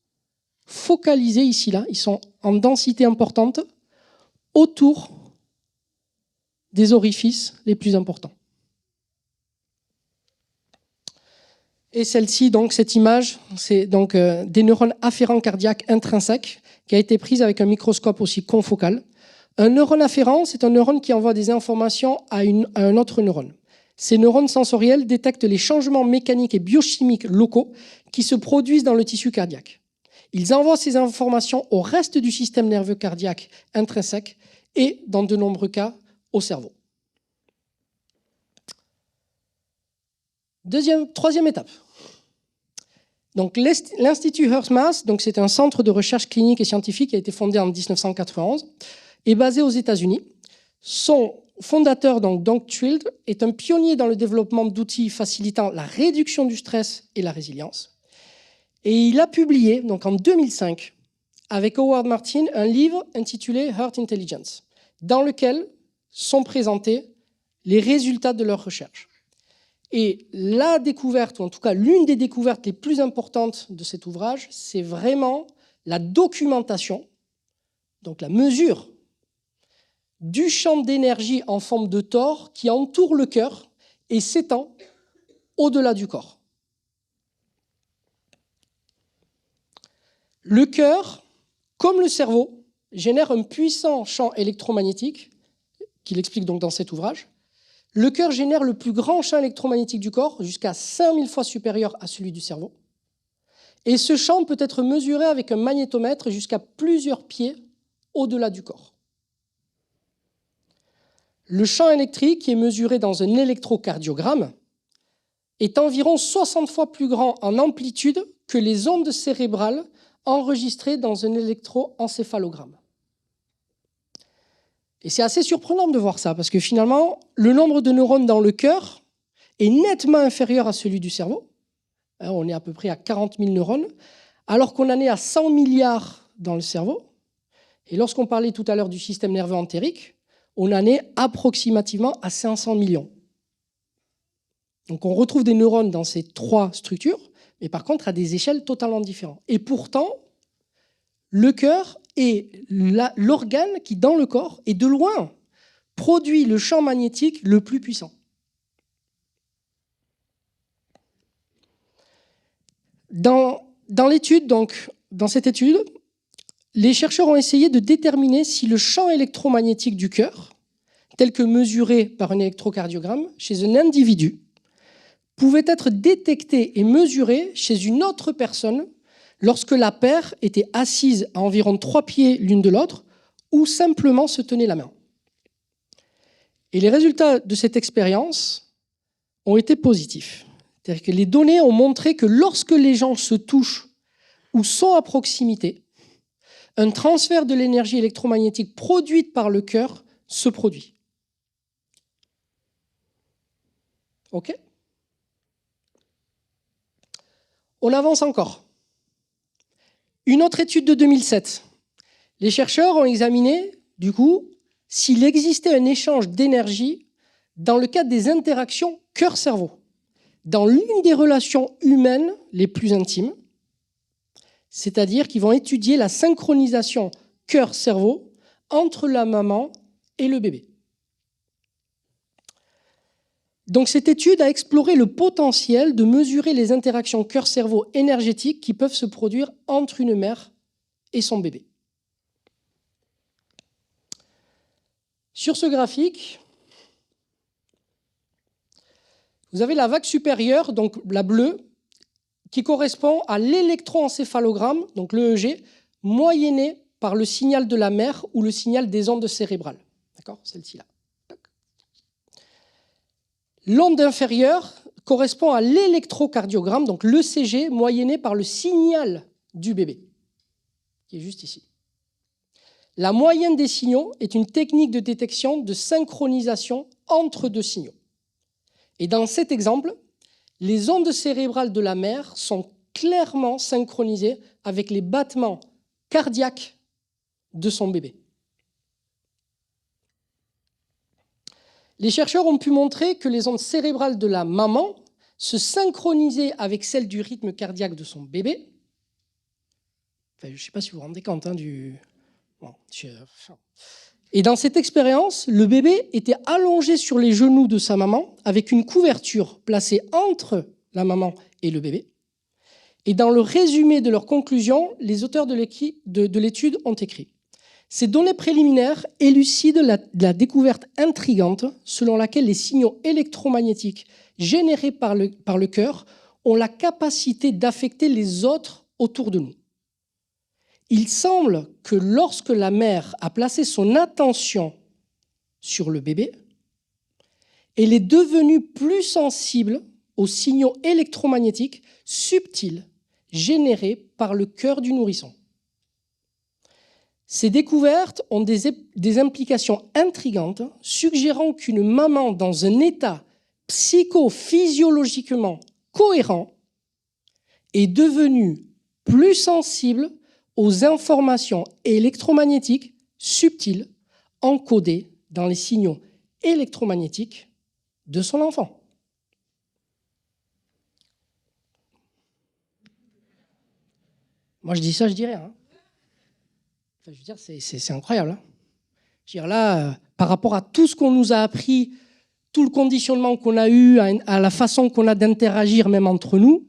focalisés ici, là. Ils sont en densité importante autour des orifices les plus importants. Et celle-ci, donc cette image, c'est donc des neurones afférents cardiaques intrinsèques qui a été prise avec un microscope aussi confocal. Un neurone afférent, c'est un neurone qui envoie des informations à un autre neurone. Ces neurones sensoriels détectent les changements mécaniques et biochimiques locaux qui se produisent dans le tissu cardiaque. Ils envoient ces informations au reste du système nerveux cardiaque intrinsèque et, dans de nombreux cas, au cerveau. Troisième étape. Donc, l'Institut HeartMath, donc c'est un centre de recherche clinique et scientifique qui a été fondé en 1991, est basé aux États-Unis. Son fondateur, donc Doug Twill, est un pionnier dans le développement d'outils facilitant la réduction du stress et la résilience. Et il a publié, donc en 2005, avec Howard Martin, un livre intitulé Heart Intelligence, dans lequel sont présentés les résultats de leurs recherches. Et la découverte, ou en tout cas l'une des découvertes les plus importantes de cet ouvrage, c'est vraiment la documentation, donc la mesure du champ d'énergie en forme de tore qui entoure le cœur et s'étend au-delà du corps. Le cœur, comme le cerveau, génère un puissant champ électromagnétique, qu'il explique donc dans cet ouvrage. Le cœur génère le plus grand champ électromagnétique du corps, jusqu'à 5000 fois supérieur à celui du cerveau. Et ce champ peut être mesuré avec un magnétomètre jusqu'à plusieurs pieds au-delà du corps. Le champ électrique, qui est mesuré dans un électrocardiogramme, est environ 60 fois plus grand en amplitude que les ondes cérébrales enregistrées dans un électroencéphalogramme. Et c'est assez surprenant de voir ça, parce que finalement, le nombre de neurones dans le cœur est nettement inférieur à celui du cerveau. On est à peu près à 40 000 neurones, alors qu'on en est à 100 milliards dans le cerveau. Et lorsqu'on parlait tout à l'heure du système nerveux entérique, on en est approximativement à 500 millions. Donc on retrouve des neurones dans ces trois structures, mais par contre à des échelles totalement différentes. Et pourtant, le cœur est l'organe qui, dans le corps, et de loin, produit le champ magnétique le plus puissant. Dans cette étude, les chercheurs ont essayé de déterminer si le champ électromagnétique du cœur, tel que mesuré par un électrocardiogramme chez un individu, pouvait être détecté et mesuré chez une autre personne lorsque la paire était assise à environ 3 pieds l'une de l'autre ou simplement se tenait la main. Et les résultats de cette expérience ont été positifs. C'est-à-dire que les données ont montré que lorsque les gens se touchent ou sont à proximité, un transfert de l'énergie électromagnétique produite par le cœur se produit. OK ? On avance encore. Une autre étude de 2007. Les chercheurs ont examiné, du coup, s'il existait un échange d'énergie dans le cadre des interactions cœur-cerveau, dans l'une des relations humaines les plus intimes, c'est-à-dire qu'ils vont étudier la synchronisation cœur-cerveau entre la maman et le bébé. Donc cette étude a exploré le potentiel de mesurer les interactions cœur-cerveau énergétiques qui peuvent se produire entre une mère et son bébé. Sur ce graphique, vous avez la vague supérieure, donc la bleue, qui correspond à l'électroencéphalogramme, donc l'EEG, moyenné par le signal de la mère ou le signal des ondes cérébrales. D'accord ? Celle-ci là. L'onde inférieure correspond à l'électrocardiogramme, donc l'ECG, moyenné par le signal du bébé, qui est juste ici. La moyenne des signaux est une technique de détection de synchronisation entre deux signaux. Et dans cet exemple, les ondes cérébrales de la mère sont clairement synchronisées avec les battements cardiaques de son bébé. Les chercheurs ont pu montrer que les ondes cérébrales de la maman se synchronisaient avec celles du rythme cardiaque de son bébé. Enfin, je ne sais pas si vous vous rendez compte Et dans cette expérience, le bébé était allongé sur les genoux de sa maman avec une couverture placée entre la maman et le bébé. Et dans le résumé de leur conclusion, les auteurs de l'étude ont écrit: ces données préliminaires élucident la découverte intrigante selon laquelle les signaux électromagnétiques générés par le cœur ont la capacité d'affecter les autres autour de nous. Il semble que lorsque la mère a placé son attention sur le bébé, elle est devenue plus sensible aux signaux électromagnétiques subtils générés par le cœur du nourrisson. Ces découvertes ont des implications intrigantes, suggérant qu'une maman dans un état psychophysiologiquement cohérent est devenue plus sensible aux informations électromagnétiques subtiles encodées dans les signaux électromagnétiques de son enfant. Moi, je dis ça, je dis rien. Enfin, je veux dire, c'est incroyable. Hein. Je veux dire, là, par rapport à tout ce qu'on nous a appris, tout le conditionnement qu'on a eu, à la façon qu'on a d'interagir même entre nous,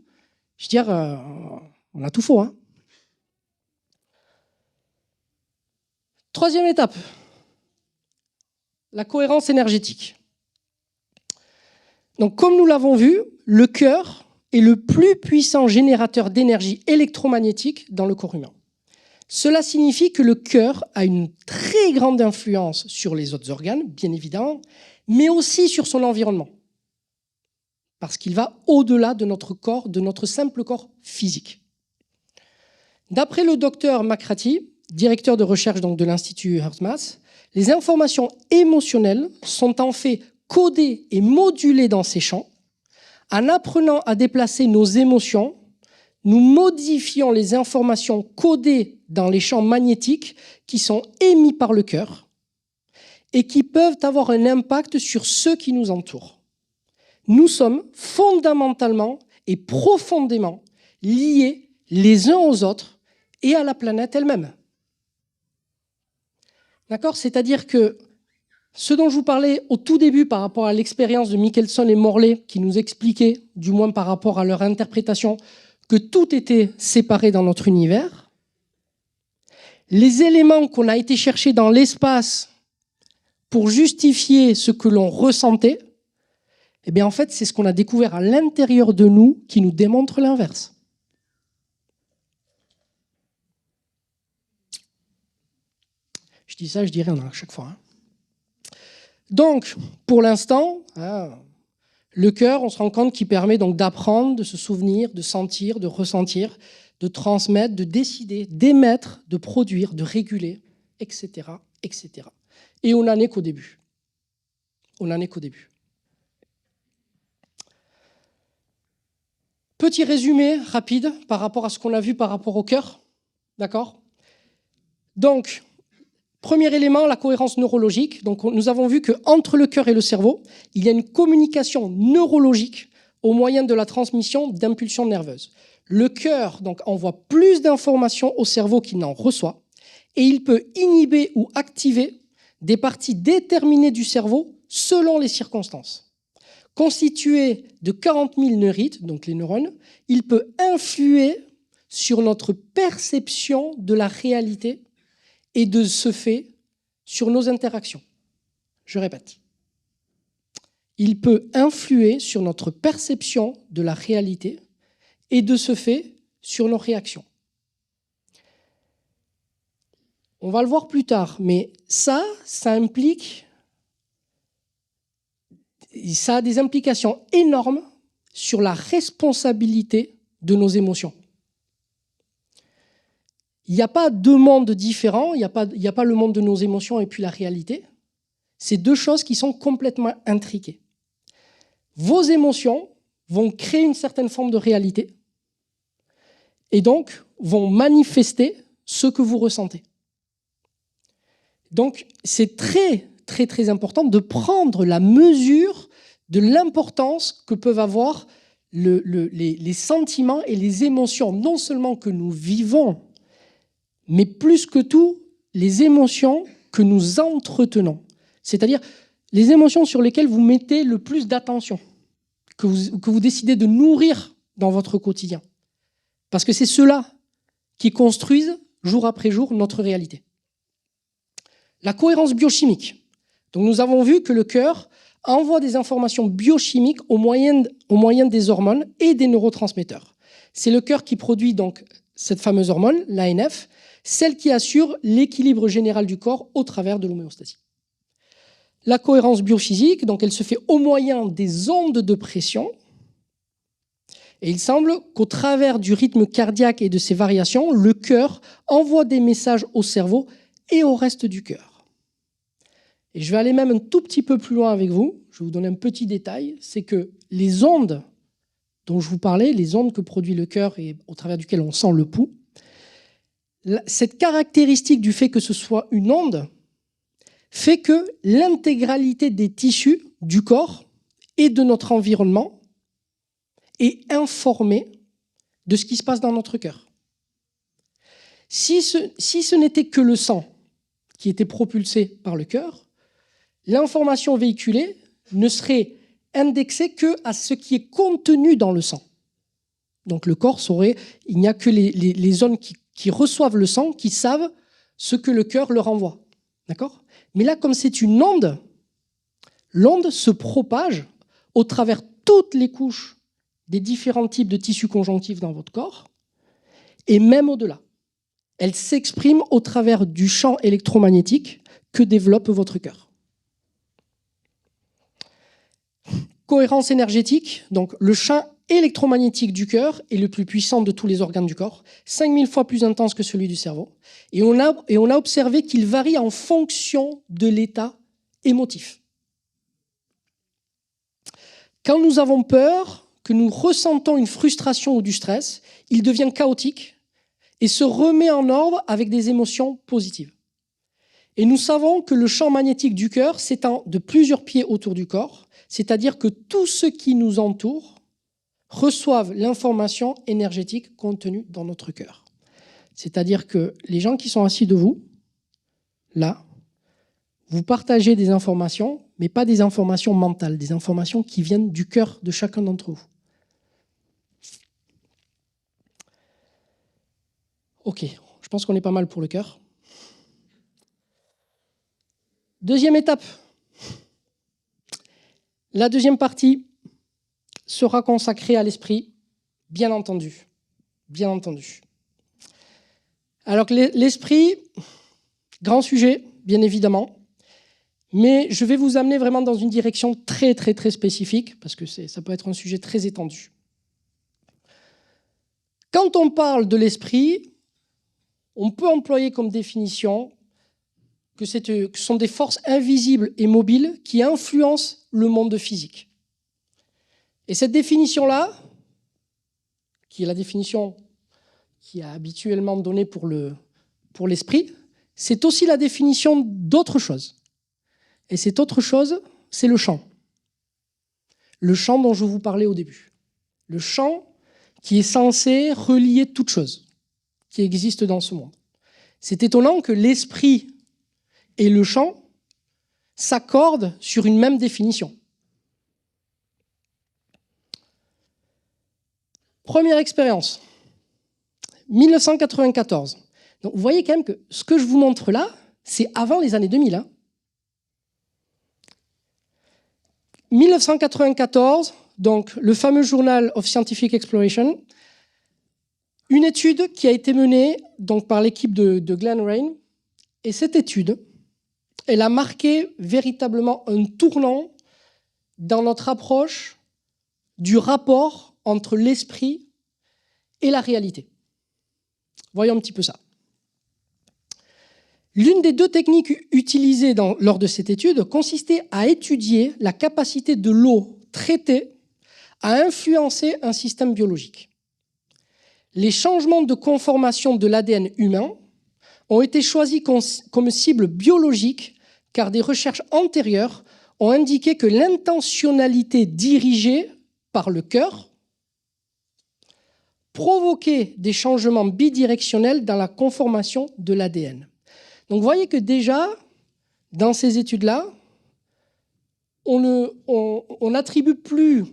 je veux dire, on a tout faux. Hein. Troisième étape, la cohérence énergétique. Donc, comme nous l'avons vu, le cœur est le plus puissant générateur d'énergie électromagnétique dans le corps humain. Cela signifie que le cœur a une très grande influence sur les autres organes, bien évidemment, mais aussi sur son environnement. Parce qu'il va au-delà de notre corps, de notre simple corps physique. D'après le docteur McCarthy, directeur de recherche donc, de l'Institut HeartMath, les informations émotionnelles sont en fait codées et modulées dans ces champs. En apprenant à déplacer nos émotions, nous modifions les informations codées dans les champs magnétiques qui sont émis par le cœur et qui peuvent avoir un impact sur ceux qui nous entourent. Nous sommes fondamentalement et profondément liés les uns aux autres et à la planète elle-même. D'accord ? C'est-à-dire que ce dont je vous parlais au tout début par rapport à l'expérience de Michelson et Morley, qui nous expliquaient, du moins par rapport à leur interprétation, que tout était séparé dans notre univers, les éléments qu'on a été chercher dans l'espace pour justifier ce que l'on ressentait, eh bien en fait, c'est ce qu'on a découvert à l'intérieur de nous qui nous démontre l'inverse. Je dis ça, je dis rien à chaque fois. Hein. Donc, pour l'instant, le cœur, on se rend compte qu'il permet donc d'apprendre, de se souvenir, de sentir, de ressentir, de transmettre, de décider, d'émettre, de produire, de réguler, etc., etc. Et on n'en est qu'au début. On n'en est qu'au début. Petit résumé rapide par rapport à ce qu'on a vu par rapport au cœur. D'accord ? Donc, premier élément, la cohérence neurologique. Donc, nous avons vu qu'entre le cœur et le cerveau, il y a une communication neurologique au moyen de la transmission d'impulsions nerveuses. Le cœur donc, envoie plus d'informations au cerveau qu'il n'en reçoit et il peut inhiber ou activer des parties déterminées du cerveau selon les circonstances. Constitué de 40 000 neurites, donc les neurones, il peut influer sur notre perception de la réalité et de ce fait sur nos interactions. Je répète. Il peut influer sur notre perception de la réalité et de ce fait sur nos réactions. On va le voir plus tard, mais ça implique, ça a des implications énormes sur la responsabilité de nos émotions. Il n'y a pas deux mondes différents, il n'y a pas le monde de nos émotions et puis la réalité. C'est deux choses qui sont complètement intriquées. Vos émotions vont créer une certaine forme de réalité et donc vont manifester ce que vous ressentez. Donc c'est très, très, très important de prendre la mesure de l'importance que peuvent avoir les sentiments et les émotions, non seulement que nous vivons, mais plus que tout, les émotions que nous entretenons. C'est-à-dire les émotions sur lesquelles vous mettez le plus d'attention. que vous décidez de nourrir dans votre quotidien. Parce que c'est ceux-là qui construisent, jour après jour, notre réalité. La cohérence biochimique. Donc nous avons vu que le cœur envoie des informations biochimiques au moyen des hormones et des neurotransmetteurs. C'est le cœur qui produit donc cette fameuse hormone, l'ANF, celle qui assure l'équilibre général du corps au travers de l'homéostasie. La cohérence biophysique, donc elle se fait au moyen des ondes de pression. Et il semble qu'au travers du rythme cardiaque et de ses variations, le cœur envoie des messages au cerveau et au reste du cœur. Et je vais aller même un tout petit peu plus loin avec vous. Je vais vous donner un petit détail. C'est que les ondes dont je vous parlais, les ondes que produit le cœur et au travers duquel on sent le pouls, cette caractéristique du fait que ce soit une onde fait que l'intégralité des tissus du corps et de notre environnement est informée de ce qui se passe dans notre cœur. Si ce n'était que le sang qui était propulsé par le cœur, l'information véhiculée ne serait indexée que à ce qui est contenu dans le sang. Donc le corps saurait, il n'y a que les zones qui reçoivent le sang qui savent ce que le cœur leur envoie. D'accord ? Mais là, comme c'est une onde, l'onde se propage au travers toutes les couches des différents types de tissus conjonctifs dans votre corps, et même au-delà. Elle s'exprime au travers du champ électromagnétique que développe votre cœur. Cohérence énergétique, donc le champ électromagnétique du cœur est le plus puissant de tous les organes du corps, 5000 fois plus intense que celui du cerveau, et on a observé qu'il varie en fonction de l'état émotif. Quand nous avons peur, que nous ressentons une frustration ou du stress, il devient chaotique et se remet en ordre avec des émotions positives. Et nous savons que le champ magnétique du cœur s'étend de plusieurs pieds autour du corps, c'est-à-dire que tout ce qui nous entoure reçoivent l'information énergétique contenue dans notre cœur. C'est-à-dire que les gens qui sont assis de vous, là, vous partagez des informations, mais pas des informations mentales, des informations qui viennent du cœur de chacun d'entre vous. Ok, je pense qu'on est pas mal pour le cœur. Deuxième étape. La deuxième partie sera consacrée à l'esprit, bien entendu. Bien entendu. Alors que l'esprit, grand sujet, bien évidemment, mais je vais vous amener vraiment dans une direction très, très, très spécifique, parce que ça peut être un sujet très étendu. Quand on parle de l'esprit, on peut employer comme définition que ce sont des forces invisibles et mobiles qui influencent le monde physique. Et cette définition-là, qui est la définition qui est habituellement donnée pour l'esprit, c'est aussi la définition d'autre chose. Et cette autre chose, c'est le champ. Le champ dont je vous parlais au début. Le champ qui est censé relier toute chose qui existe dans ce monde. C'est étonnant que l'esprit et le champ s'accordent sur une même définition. Première expérience, 1994. Donc vous voyez quand même que ce que je vous montre là, c'est avant les années 2000. Hein. 1994, donc le fameux Journal of Scientific Exploration, une étude qui a été menée donc, par l'équipe de Glenn Rain. Et cette étude, elle a marqué véritablement un tournant dans notre approche du rapport entre l'esprit et la réalité. Voyons un petit peu ça. L'une des deux techniques utilisées lors de cette étude consistait à étudier la capacité de l'eau traitée à influencer un système biologique. Les changements de conformation de l'ADN humain ont été choisis comme cible biologique car des recherches antérieures ont indiqué que l'intentionnalité dirigée par le cœur provoquait des changements bidirectionnels dans la conformation de l'ADN. Donc vous voyez que déjà, dans ces études-là, on n'attribue plus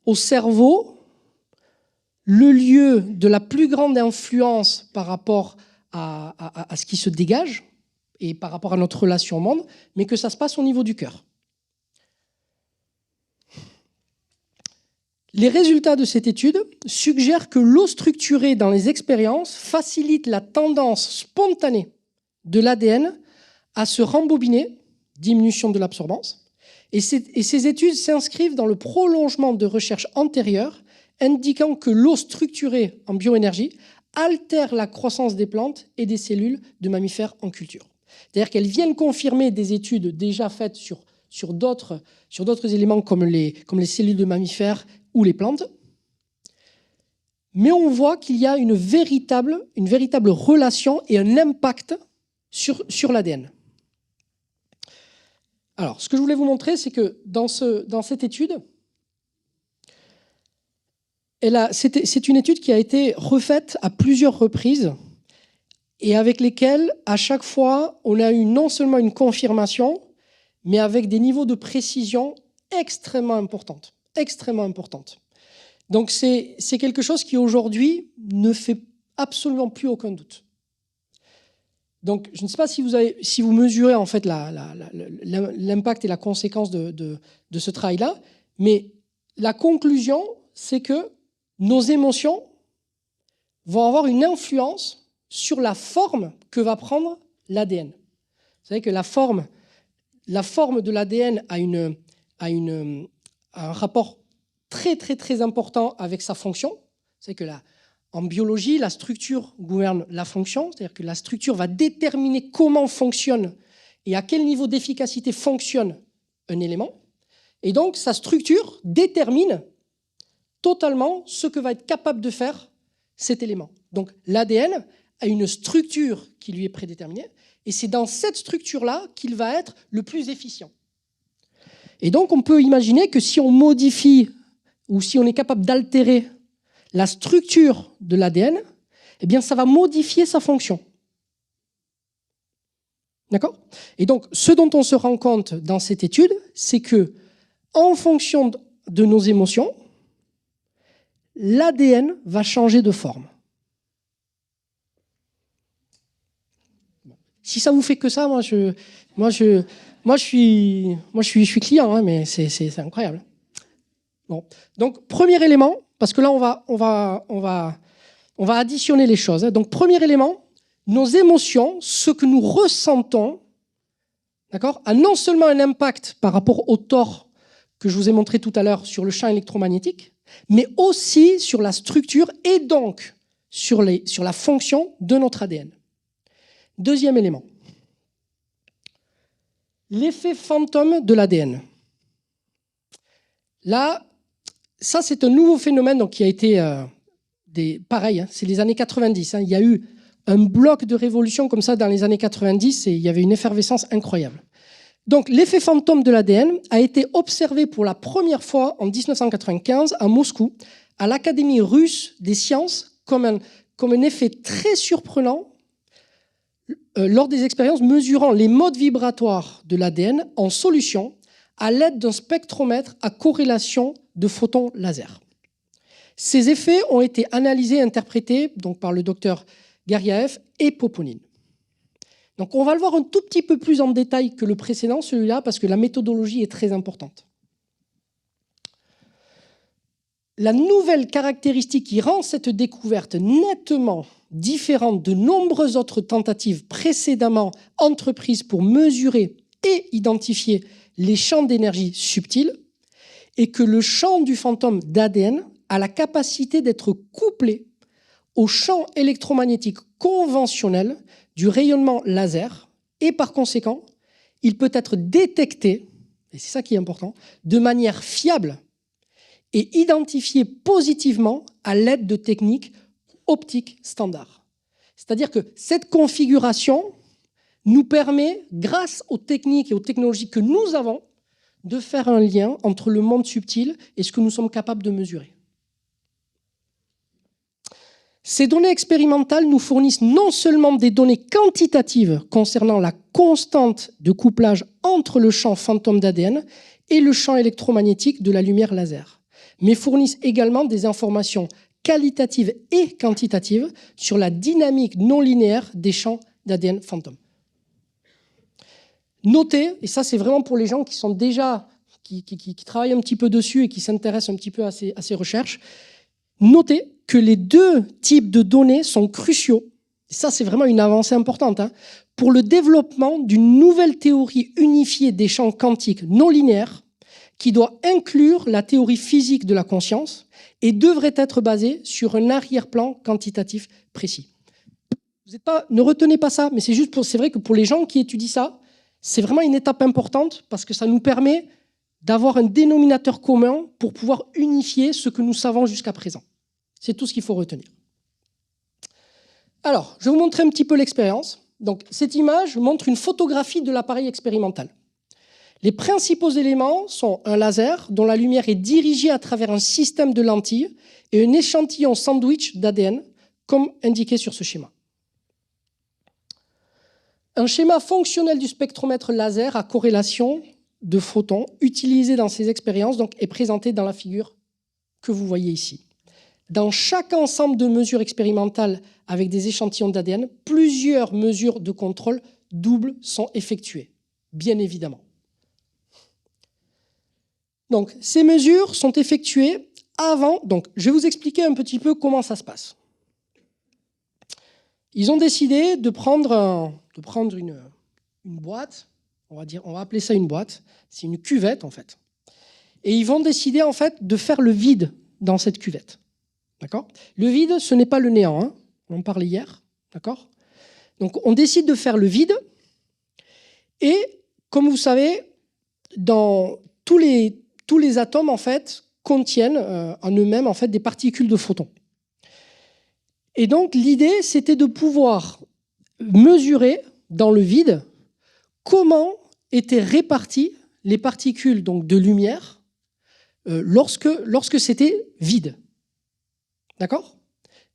au cerveau le lieu de la plus grande influence par rapport à ce qui se dégage et par rapport à notre relation au monde, mais que ça se passe au niveau du cœur. Les résultats de cette étude suggèrent que l'eau structurée dans les expériences facilite la tendance spontanée de l'ADN à se rembobiner, diminution de l'absorbance, et ces études s'inscrivent dans le prolongement de recherches antérieures indiquant que l'eau structurée en bioénergie altère la croissance des plantes et des cellules de mammifères en culture. C'est-à-dire qu'elles viennent confirmer des études déjà faites sur d'autres éléments comme les cellules de mammifères ou les plantes. Mais on voit qu'il y a une véritable relation et un impact sur l'ADN. Alors, ce que je voulais vous montrer, c'est que dans cette étude, c'est une étude qui a été refaite à plusieurs reprises et avec lesquelles, à chaque fois, on a eu non seulement une confirmation, mais avec des niveaux de précision extrêmement importantes. Donc, c'est quelque chose qui, aujourd'hui, ne fait absolument plus aucun doute. Donc, je ne sais pas si vous mesurez en fait l'impact et la conséquence de ce travail-là, mais la conclusion, c'est que nos émotions vont avoir une influence sur la forme que va prendre l'ADN. Vous savez que la forme de l'ADN a un rapport très important avec sa fonction. C'est que en biologie, la structure gouverne la fonction, c'est-à-dire que la structure va déterminer comment fonctionne et à quel niveau d'efficacité fonctionne un élément. Et donc, sa structure détermine totalement ce que va être capable de faire cet élément. Donc, l'ADN a une structure qui lui est prédéterminée, et c'est dans cette structure-là qu'il va être le plus efficient. Et donc, on peut imaginer que si on modifie ou si on est capable d'altérer la structure de l'ADN, eh bien, ça va modifier sa fonction. D'accord ? Et donc, ce dont on se rend compte dans cette étude, c'est que, en fonction de nos émotions, l'ADN va changer de forme. Si ça vous fait que ça, moi je suis client, hein, mais c'est incroyable. Bon. Donc, premier élément, parce que là, on va additionner les choses. Donc, premier élément, nos émotions, ce que nous ressentons, d'accord, a non seulement un impact par rapport au tort que je vous ai montré tout à l'heure sur le champ électromagnétique, mais aussi sur la structure et donc sur la fonction de notre ADN. Deuxième élément, l'effet fantôme de l'ADN. Là, ça, c'est un nouveau phénomène donc, qui a été pareil, hein, c'est les années 90. Hein, il y a eu un bloc de révolution comme ça dans les années 90 et il y avait une effervescence incroyable. Donc, l'effet fantôme de l'ADN a été observé pour la première fois en 1995 à Moscou, à l'Académie russe des sciences, comme un effet très surprenant lors des expériences mesurant les modes vibratoires de l'ADN en solution à l'aide d'un spectromètre à corrélation de photons laser. Ces effets ont été analysés et interprétés donc, par le docteur Garyaev et Poponine. Donc on va le voir un tout petit peu plus en détail que le précédent, celui-là, parce que la méthodologie est très importante. La nouvelle caractéristique qui rend cette découverte nettement différente de nombreuses autres tentatives précédemment entreprises pour mesurer et identifier les champs d'énergie subtils est que le champ du fantôme d'ADN a la capacité d'être couplé au champ électromagnétique conventionnel du rayonnement laser et par conséquent, il peut être détecté, et c'est ça qui est important, de manière fiable et identifié positivement à l'aide de techniques optiques standards. C'est-à-dire que cette configuration nous permet, grâce aux techniques et aux technologies que nous avons, de faire un lien entre le monde subtil et ce que nous sommes capables de mesurer. Ces données expérimentales nous fournissent non seulement des données quantitatives concernant la constante de couplage entre le champ fantôme d'ADN et le champ électromagnétique de la lumière laser, mais fournissent également des informations qualitatives et quantitatives sur la dynamique non linéaire des champs d'ADN fantôme. Notez, et ça c'est vraiment pour les gens qui sont déjà, qui travaillent un petit peu dessus et qui s'intéressent un petit peu à ces recherches, notez que les deux types de données sont cruciaux, et ça c'est vraiment une avancée importante, pour le développement d'une nouvelle théorie unifiée des champs quantiques non linéaires qui doit inclure la théorie physique de la conscience et devrait être basée sur un arrière-plan quantitatif précis. Ne retenez pas ça, mais c'est vrai que pour les gens qui étudient ça, c'est vraiment une étape importante parce que ça nous permet d'avoir un dénominateur commun pour pouvoir unifier ce que nous savons jusqu'à présent. C'est tout ce qu'il faut retenir. Alors, je vais vous montrer un petit peu l'expérience. Donc, cette image montre une photographie de l'appareil expérimental. Les principaux éléments sont un laser dont la lumière est dirigée à travers un système de lentilles et un échantillon sandwich d'ADN, comme indiqué sur ce schéma. Un schéma fonctionnel du spectromètre laser à corrélation de photons utilisé dans ces expériences est présenté dans la figure que vous voyez ici. Dans chaque ensemble de mesures expérimentales avec des échantillons d'ADN, plusieurs mesures de contrôle double sont effectuées, bien évidemment. Donc, ces mesures sont effectuées avant. Donc, je vais vous expliquer un petit peu comment ça se passe. Ils ont décidé de prendre une boîte, on va appeler ça une boîte, c'est une cuvette en fait. Et ils vont décider en fait de faire le vide dans cette cuvette. D'accord ? Le vide, ce n'est pas le néant, on en parlait hier, d'accord ? Donc, on décide de faire le vide et, comme vous savez, dans tous les atomes en fait contiennent en eux-mêmes en fait des particules de photons. Et donc l'idée c'était de pouvoir mesurer dans le vide comment étaient réparties les particules donc de lumière lorsque c'était vide. D'accord ?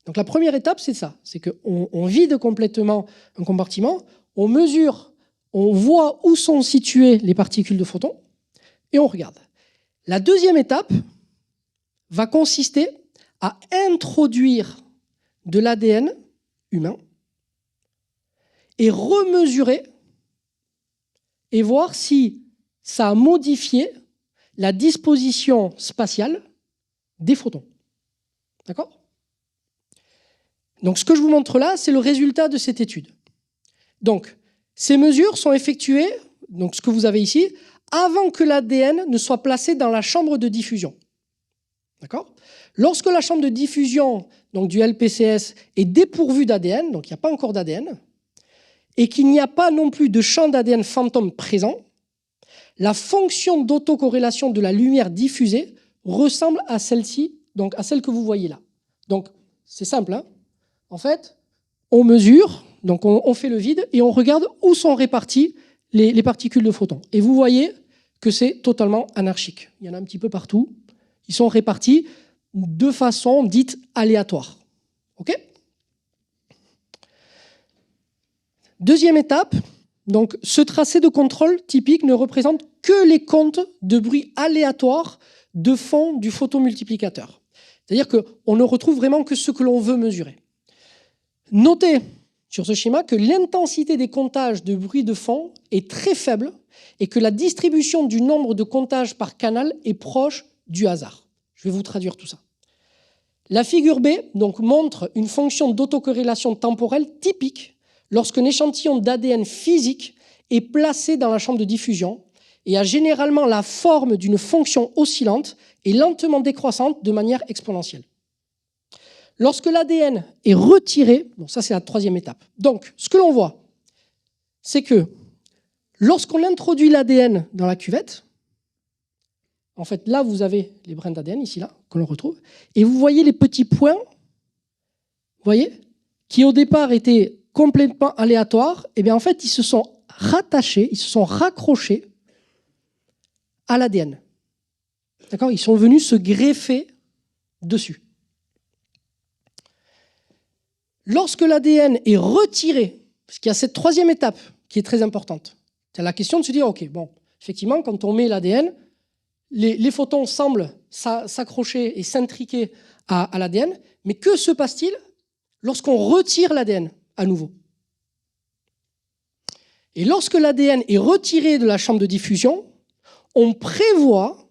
Donc la première étape c'est ça, c'est qu'on vide complètement un compartiment, on mesure, on voit où sont situées les particules de photons et on regarde. La deuxième étape va consister à introduire de l'ADN humain et remesurer et voir si ça a modifié la disposition spatiale des photons. D'accord ? Donc ce que je vous montre là, c'est le résultat de cette étude. Donc ces mesures sont effectuées, donc ce que vous avez ici, avant que l'ADN ne soit placé dans la chambre de diffusion. D'accord ? Lorsque la chambre de diffusion donc du LPCS est dépourvue d'ADN, donc il n'y a pas encore d'ADN, et qu'il n'y a pas non plus de champ d'ADN fantôme présent, la fonction d'autocorrélation de la lumière diffusée ressemble à celle-ci, donc à celle que vous voyez là. Donc c'est simple, en fait, on mesure, donc on fait le vide et on regarde où sont réparties les particules de photons. Et vous voyez que c'est totalement anarchique. Il y en a un petit peu partout. Ils sont répartis de façon dite aléatoire. OK ? Deuxième étape, donc ce tracé de contrôle typique ne représente que les comptes de bruit aléatoires de fond du photomultiplicateur. C'est-à-dire qu'on ne retrouve vraiment que ce que l'on veut mesurer. Notez sur ce schéma que l'intensité des comptages de bruit de fond est très faible et que la distribution du nombre de comptages par canal est proche du hasard. Je vais vous traduire tout ça. La figure B donc, montre une fonction d'autocorrélation temporelle typique lorsqu'un échantillon d'ADN physique est placé dans la chambre de diffusion et a généralement la forme d'une fonction oscillante et lentement décroissante de manière exponentielle. Lorsque l'ADN est retiré, bon, ça c'est la troisième étape. Donc, ce que l'on voit, c'est que lorsqu'on introduit l'ADN dans la cuvette, en fait, là, vous avez les brins d'ADN, ici, là, que l'on retrouve, et vous voyez les petits points, vous voyez, qui au départ étaient complètement aléatoires, et bien en fait, ils se sont rattachés, ils se sont raccrochés à l'ADN. D'accord ? Ils sont venus se greffer dessus. Lorsque l'ADN est retiré, parce qu'il y a cette troisième étape qui est très importante, c'est la question de se dire, ok, bon, effectivement, quand on met l'ADN, les photons semblent s'accrocher et s'intriquer à l'ADN, mais que se passe-t-il lorsqu'on retire l'ADN à nouveau? Et lorsque l'ADN est retiré de la chambre de diffusion, on prévoit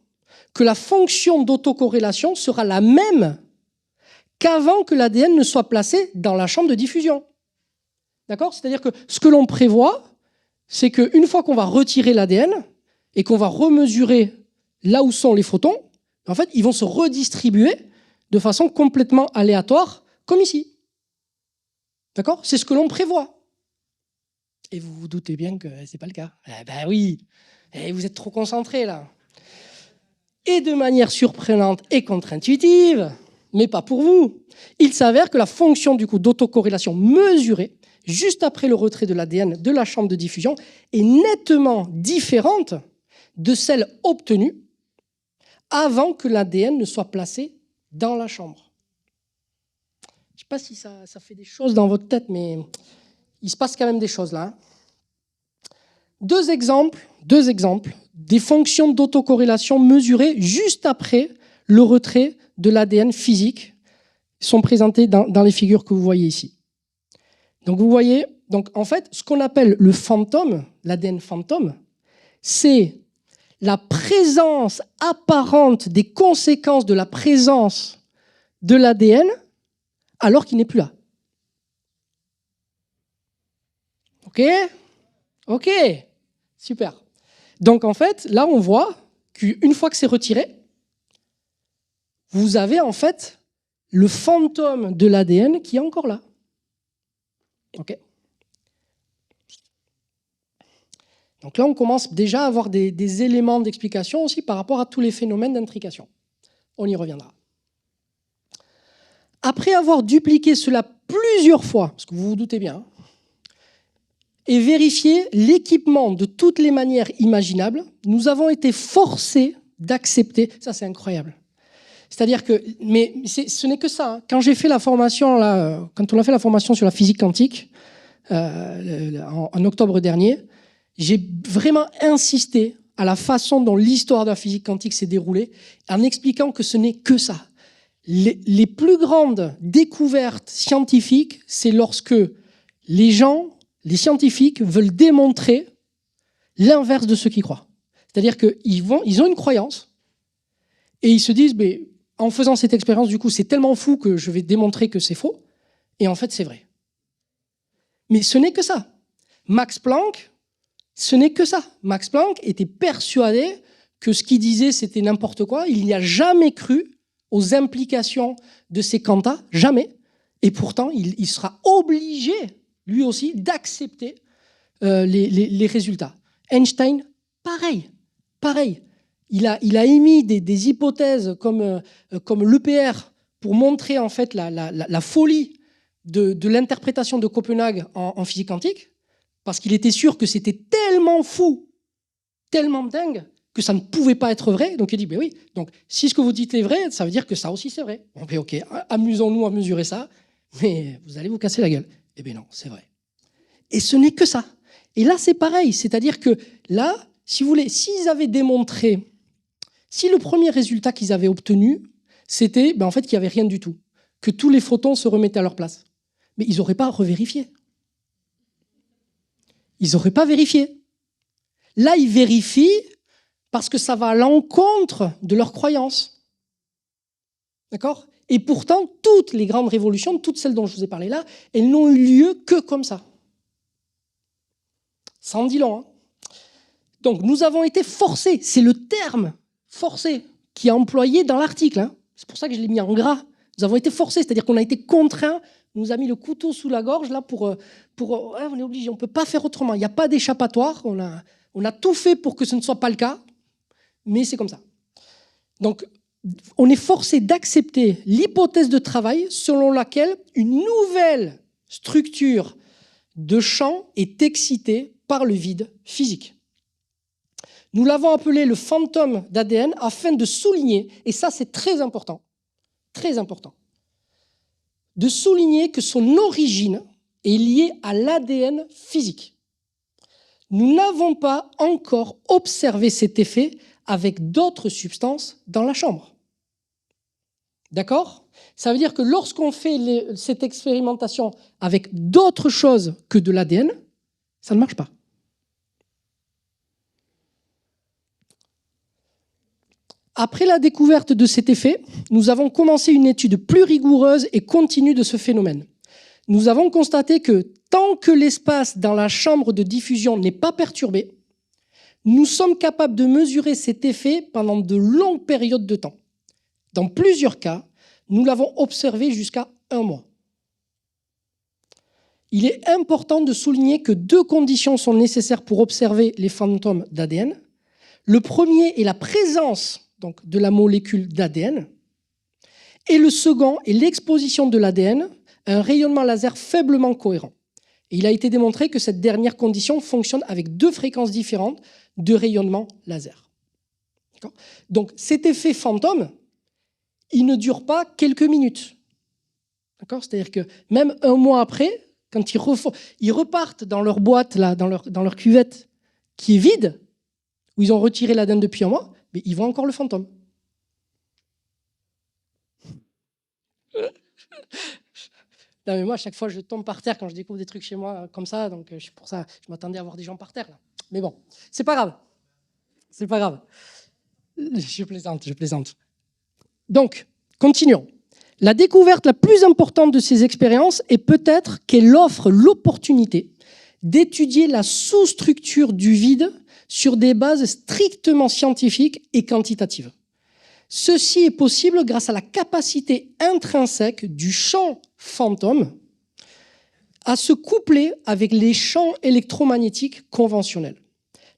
que la fonction d'autocorrélation sera la même qu'avant que l'ADN ne soit placé dans la chambre de diffusion. D'accord? C'est-à-dire que ce que l'on prévoit, c'est qu'une fois qu'on va retirer l'ADN et qu'on va remesurer là où sont les photons, en fait, ils vont se redistribuer de façon complètement aléatoire, comme ici. D'accord? C'est ce que l'on prévoit. Et vous vous doutez bien que ce n'est pas le cas. Eh ben oui, vous êtes trop concentrés là. Et de manière surprenante et contre-intuitive, mais pas pour vous, il s'avère que la fonction du coup d'autocorrélation mesurée, juste après le retrait de l'ADN de la chambre de diffusion, est nettement différente de celle obtenue avant que l'ADN ne soit placé dans la chambre. Je ne sais pas si ça fait des choses dans votre tête, mais il se passe quand même des choses là. Deux exemples des fonctions d'autocorrélation mesurées juste après le retrait de l'ADN physique sont présentés dans les figures que vous voyez ici. Donc vous voyez, en fait, ce qu'on appelle le fantôme, l'ADN fantôme, c'est la présence apparente des conséquences de la présence de l'ADN alors qu'il n'est plus là. OK? OK, super. Donc en fait, là on voit qu'une fois que c'est retiré, vous avez en fait le fantôme de l'ADN qui est encore là. OK. Donc là, on commence déjà à avoir des éléments d'explication aussi par rapport à tous les phénomènes d'intrication. On y reviendra. Après avoir dupliqué cela plusieurs fois, parce que vous vous doutez bien, et vérifié l'équipement de toutes les manières imaginables, nous avons été forcés d'accepter, ça c'est incroyable, c'est-à-dire que, mais ce n'est que ça, hein. Quand j'ai fait la formation, là, quand on a fait la formation sur la physique quantique, en octobre dernier, j'ai vraiment insisté à la façon dont l'histoire de la physique quantique s'est déroulée, en expliquant que ce n'est que ça. Les plus grandes découvertes scientifiques, c'est lorsque les scientifiques veulent démontrer l'inverse de ce qu'ils croient. C'est-à-dire qu'ils ont une croyance et ils se disent, mais en faisant cette expérience, du coup, c'est tellement fou que je vais démontrer que c'est faux. Et en fait, c'est vrai. Mais ce n'est que ça. Max Planck, ce n'est que ça. Max Planck était persuadé que ce qu'il disait, c'était n'importe quoi. Il n'y a jamais cru aux implications de ces quantas, jamais. Et pourtant, il sera obligé, lui aussi, d'accepter les résultats. Einstein, pareil. Il a émis des hypothèses comme l'EPR pour montrer en fait la folie de l'interprétation de Copenhague en physique quantique, parce qu'il était sûr que c'était tellement fou, tellement dingue, que ça ne pouvait pas être vrai. Donc il dit, ben oui, donc si ce que vous dites est vrai, ça veut dire que ça aussi c'est vrai. Bon, ben ok, amusons-nous à mesurer ça, mais vous allez vous casser la gueule. Eh bien non, c'est vrai. Et ce n'est que ça. Et là c'est pareil, c'est-à-dire que là, si vous voulez, s'ils avaient démontré, si le premier résultat qu'ils avaient obtenu, c'était en fait qu'il n'y avait rien du tout, que tous les photons se remettaient à leur place, mais ils n'auraient pas revérifié. Ils n'auraient pas vérifié. Là, ils vérifient parce que ça va à l'encontre de leurs croyances. D'accord? Et pourtant, toutes les grandes révolutions, toutes celles dont je vous ai parlé là, elles n'ont eu lieu que comme ça. Ça en dit long. Hein? Donc, nous avons été forcés. C'est le terme forcé qui est employé dans l'article. Hein? C'est pour ça que je l'ai mis en gras. Nous avons été forcés, c'est-à-dire qu'on a été contraints. On nous a mis le couteau sous la gorge là pour on est obligé, on ne peut pas faire autrement. Il n'y a pas d'échappatoire. On a tout fait pour que ce ne soit pas le cas, mais c'est comme ça. Donc, on est forcé d'accepter l'hypothèse de travail selon laquelle une nouvelle structure de champ est excitée par le vide physique. Nous l'avons appelé le fantôme d'ADN afin de souligner, et ça c'est très important, de souligner que son origine est liée à l'ADN physique. Nous n'avons pas encore observé cet effet avec d'autres substances dans la chambre. D'accord? Ça veut dire que lorsqu'on fait cette expérimentation avec d'autres choses que de l'ADN, ça ne marche pas. Après la découverte de cet effet, nous avons commencé une étude plus rigoureuse et continue de ce phénomène. Nous avons constaté que tant que l'espace dans la chambre de diffusion n'est pas perturbé, nous sommes capables de mesurer cet effet pendant de longues périodes de temps. Dans plusieurs cas, nous l'avons observé jusqu'à 1 mois. Il est important de souligner que 2 conditions sont nécessaires pour observer les fantômes d'ADN. Le premier est la présence donc, de la molécule d'ADN. Et le second est l'exposition de l'ADN à un rayonnement laser faiblement cohérent. Et il a été démontré que cette dernière condition fonctionne avec 2 fréquences différentes de rayonnement laser. Donc cet effet fantôme, il ne dure pas quelques minutes. C'est-à-dire que même 1 mois après, quand ils repartent dans leur boîte, là, dans leur cuvette qui est vide, où ils ont retiré l'ADN depuis 1 mois, mais ils voient encore le fantôme. Non, mais moi, à chaque fois, je tombe par terre quand je découvre des trucs chez moi comme ça. Donc, pour ça, je m'attendais à voir des gens par terre. Là. Mais bon, c'est pas grave. C'est pas grave. Je plaisante. Donc, continuons. La découverte la plus importante de ces expériences est peut-être qu'elle offre l'opportunité d'étudier la sous-structure du vide sur des bases strictement scientifiques et quantitatives. Ceci est possible grâce à la capacité intrinsèque du champ fantôme à se coupler avec les champs électromagnétiques conventionnels.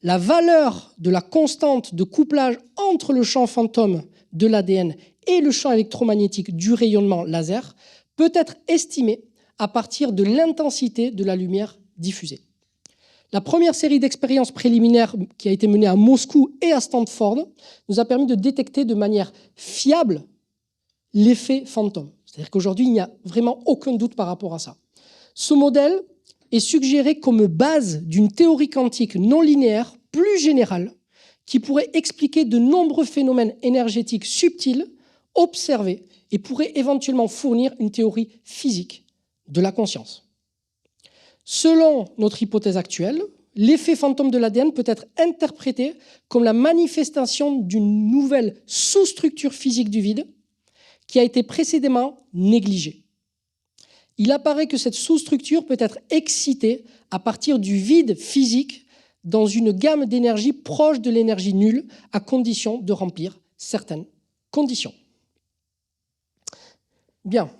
La valeur de la constante de couplage entre le champ fantôme de l'ADN et le champ électromagnétique du rayonnement laser peut être estimée à partir de l'intensité de la lumière diffusée. La première série d'expériences préliminaires qui a été menée à Moscou et à Stanford nous a permis de détecter de manière fiable l'effet fantôme. C'est-à-dire qu'aujourd'hui, il n'y a vraiment aucun doute par rapport à ça. Ce modèle est suggéré comme base d'une théorie quantique non linéaire plus générale qui pourrait expliquer de nombreux phénomènes énergétiques subtils observés et pourrait éventuellement fournir une théorie physique de la conscience. Selon notre hypothèse actuelle, l'effet fantôme de l'ADN peut être interprété comme la manifestation d'une nouvelle sous-structure physique du vide qui a été précédemment négligée. Il apparaît que cette sous-structure peut être excitée à partir du vide physique dans une gamme d'énergie proche de l'énergie nulle à condition de remplir certaines conditions. Bien.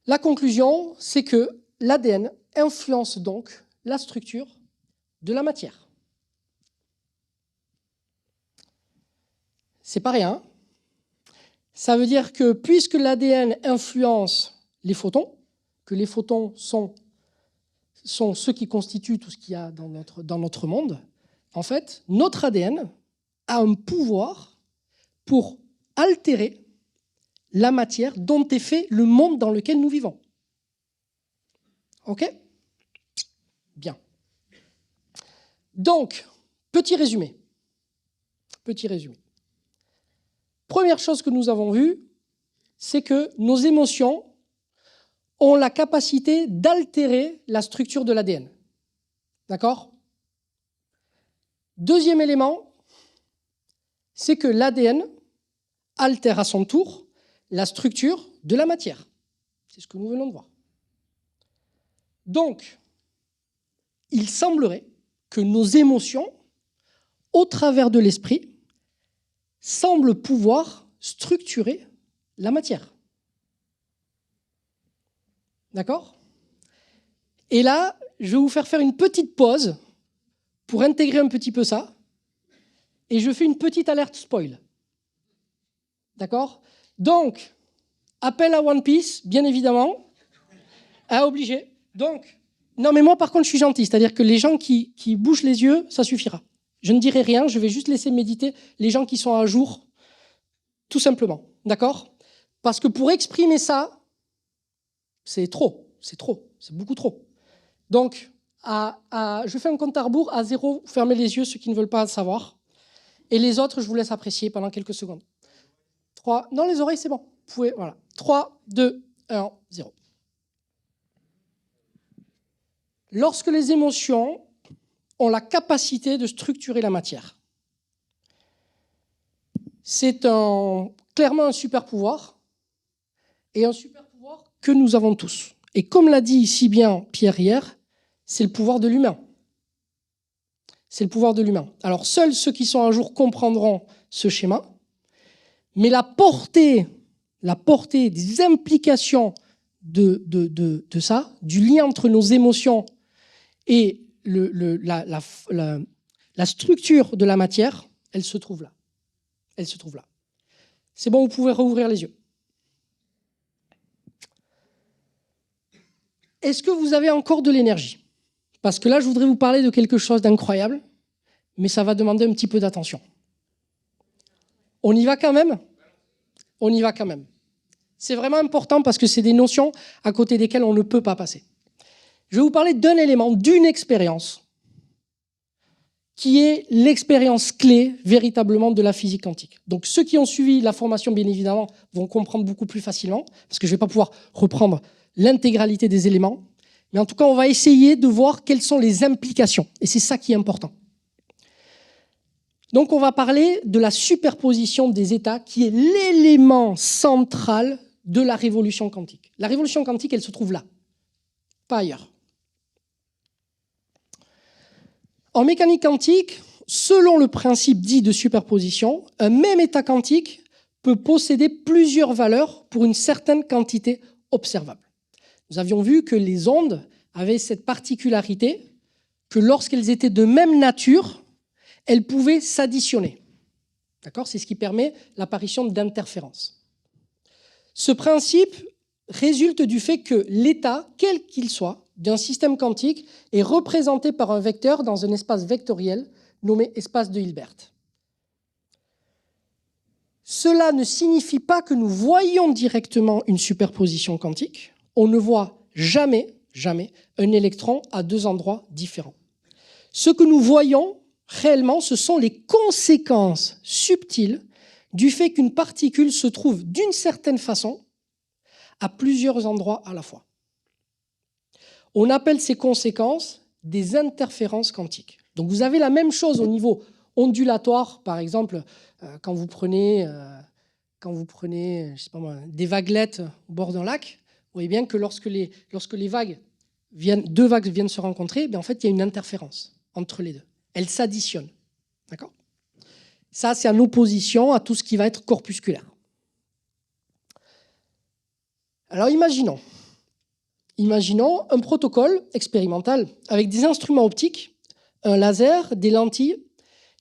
La conclusion, c'est que l'ADN influence donc la structure de la matière. C'est pas rien. Ça veut dire que puisque l'ADN influence les photons, que les photons sont ceux qui constituent tout ce qu'il y a dans notre monde, en fait, notre ADN a un pouvoir pour altérer la matière dont est fait le monde dans lequel nous vivons. OK? Bien. Donc, petit résumé. Première chose que nous avons vue, c'est que nos émotions ont la capacité d'altérer la structure de l'ADN. D'accord? Deuxième élément, c'est que l'ADN altère à son tour la structure de la matière. C'est ce que nous venons de voir. Donc, il semblerait que nos émotions, au travers de l'esprit, semblent pouvoir structurer la matière. D'accord? Et là, je vais vous faire une petite pause pour intégrer un petit peu ça. Et je fais une petite alerte spoil. D'accord? Donc, appel à One Piece, bien évidemment. Obligé. Donc, non mais moi par contre je suis gentil, c'est-à-dire que les gens qui bouchent les yeux, ça suffira. Je ne dirai rien, je vais juste laisser méditer les gens qui sont à jour, tout simplement. D'accord? Parce que pour exprimer ça, c'est beaucoup trop. Donc, je fais un compte à rebours à 0, fermez les yeux ceux qui ne veulent pas savoir. Et les autres, je vous laisse apprécier pendant quelques secondes. 3, non les oreilles c'est bon. Vous pouvez, voilà. 3, 2, 1, 0. Lorsque les émotions ont la capacité de structurer la matière, c'est clairement un super pouvoir, et un super pouvoir que nous avons tous. Et comme l'a dit si bien Pierre hier, c'est le pouvoir de l'humain. C'est le pouvoir de l'humain. Alors seuls ceux qui sont un jour comprendront ce schéma, mais la portée des implications de ça, du lien entre nos émotions et la structure de la matière, elle se trouve là. Elle se trouve là. C'est bon, vous pouvez rouvrir les yeux. Est-ce que vous avez encore de l'énergie? Parce que là, je voudrais vous parler de quelque chose d'incroyable, mais ça va demander un petit peu d'attention. On y va quand même? On y va quand même. C'est vraiment important parce que c'est des notions à côté desquelles on ne peut pas passer. Je vais vous parler d'un élément, d'une expérience, qui est l'expérience clé véritablement de la physique quantique. Donc ceux qui ont suivi la formation, bien évidemment, vont comprendre beaucoup plus facilement, parce que je ne vais pas pouvoir reprendre l'intégralité des éléments, mais en tout cas, on va essayer de voir quelles sont les implications, et c'est ça qui est important. Donc on va parler de la superposition des états, qui est l'élément central de la révolution quantique. La révolution quantique, elle se trouve là, pas ailleurs. En mécanique quantique, selon le principe dit de superposition, un même état quantique peut posséder plusieurs valeurs pour une certaine quantité observable. Nous avions vu que les ondes avaient cette particularité que lorsqu'elles étaient de même nature, elles pouvaient s'additionner. D'accord ? C'est ce qui permet l'apparition d'interférences. Ce principe résulte du fait que l'état, quel qu'il soit, d'un système quantique est représenté par un vecteur dans un espace vectoriel nommé espace de Hilbert. Cela ne signifie pas que nous voyons directement une superposition quantique. On ne voit jamais un électron à deux endroits différents. Ce que nous voyons réellement, ce sont les conséquences subtiles du fait qu'une particule se trouve d'une certaine façon à plusieurs endroits à la fois. On appelle ces conséquences des interférences quantiques. Donc vous avez la même chose au niveau ondulatoire, par exemple, quand vous prenez je sais pas moi, des vaguelettes au bord d'un lac, vous voyez bien que lorsque les vagues deux vagues viennent se rencontrer, en fait, il y a une interférence entre les deux. Elles s'additionnent. D'accord ? Ça, c'est en opposition à tout ce qui va être corpusculaire. Alors imaginons un protocole expérimental avec des instruments optiques, un laser, des lentilles,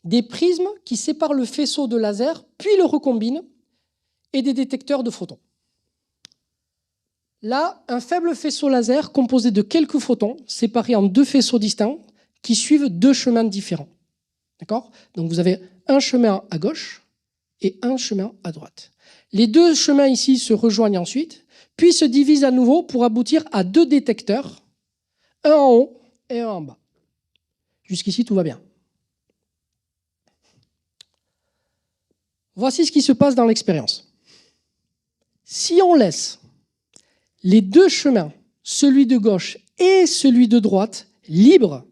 des prismes qui séparent le faisceau de laser, puis le recombinent, et des détecteurs de photons. Là, un faible faisceau laser composé de quelques photons, séparés en deux faisceaux distincts, qui suivent deux chemins différents. D'accord ? Donc vous avez un chemin à gauche et un chemin à droite. Les deux chemins ici se rejoignent ensuite, puis se divisent à nouveau pour aboutir à deux détecteurs, un en haut et un en bas. Jusqu'ici, tout va bien. Voici ce qui se passe dans l'expérience. Si on laisse les deux chemins, celui de gauche et celui de droite, libres,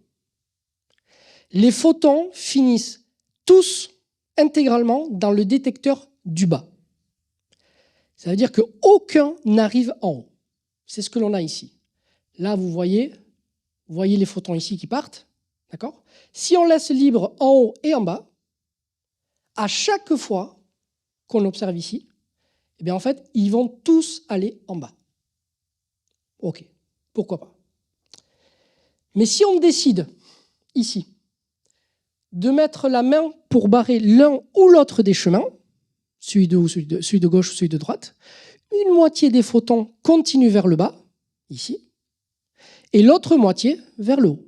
les photons finissent tous intégralement dans le détecteur du bas. Ça veut dire qu'aucun n'arrive en haut. C'est ce que l'on a ici. Là, vous voyez les photons ici qui partent. D'accord ? Si on laisse libre en haut et en bas, à chaque fois qu'on observe ici, en fait, ils vont tous aller en bas. Ok, pourquoi pas. Mais si on décide, ici, de mettre la main pour barrer l'un ou l'autre des chemins, celui de gauche ou celui de droite, une moitié des photons continue vers le bas, ici, et l'autre moitié vers le haut.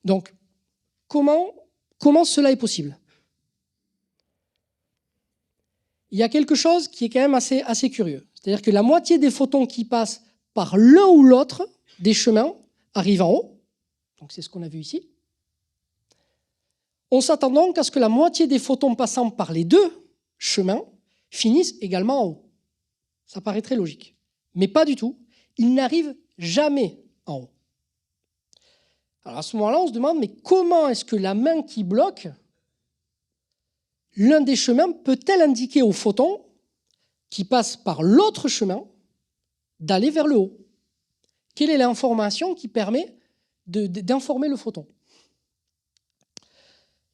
Donc, comment cela est possible ? Il y a quelque chose qui est quand même assez curieux. C'est-à-dire que la moitié des photons qui passent par l'un ou l'autre des chemins arrive en haut. Donc c'est ce qu'on a vu ici. On s'attend donc à ce que la moitié des photons passant par les deux chemins finissent également en haut. Ça paraît très logique. Mais pas du tout. Ils n'arrivent jamais en haut. Alors à ce moment-là, on se demande, mais comment est-ce que la main qui bloque l'un des chemins peut-elle indiquer au photon qui passe par l'autre chemin d'aller vers le haut? Quelle est l'information qui permet d'informer le photon?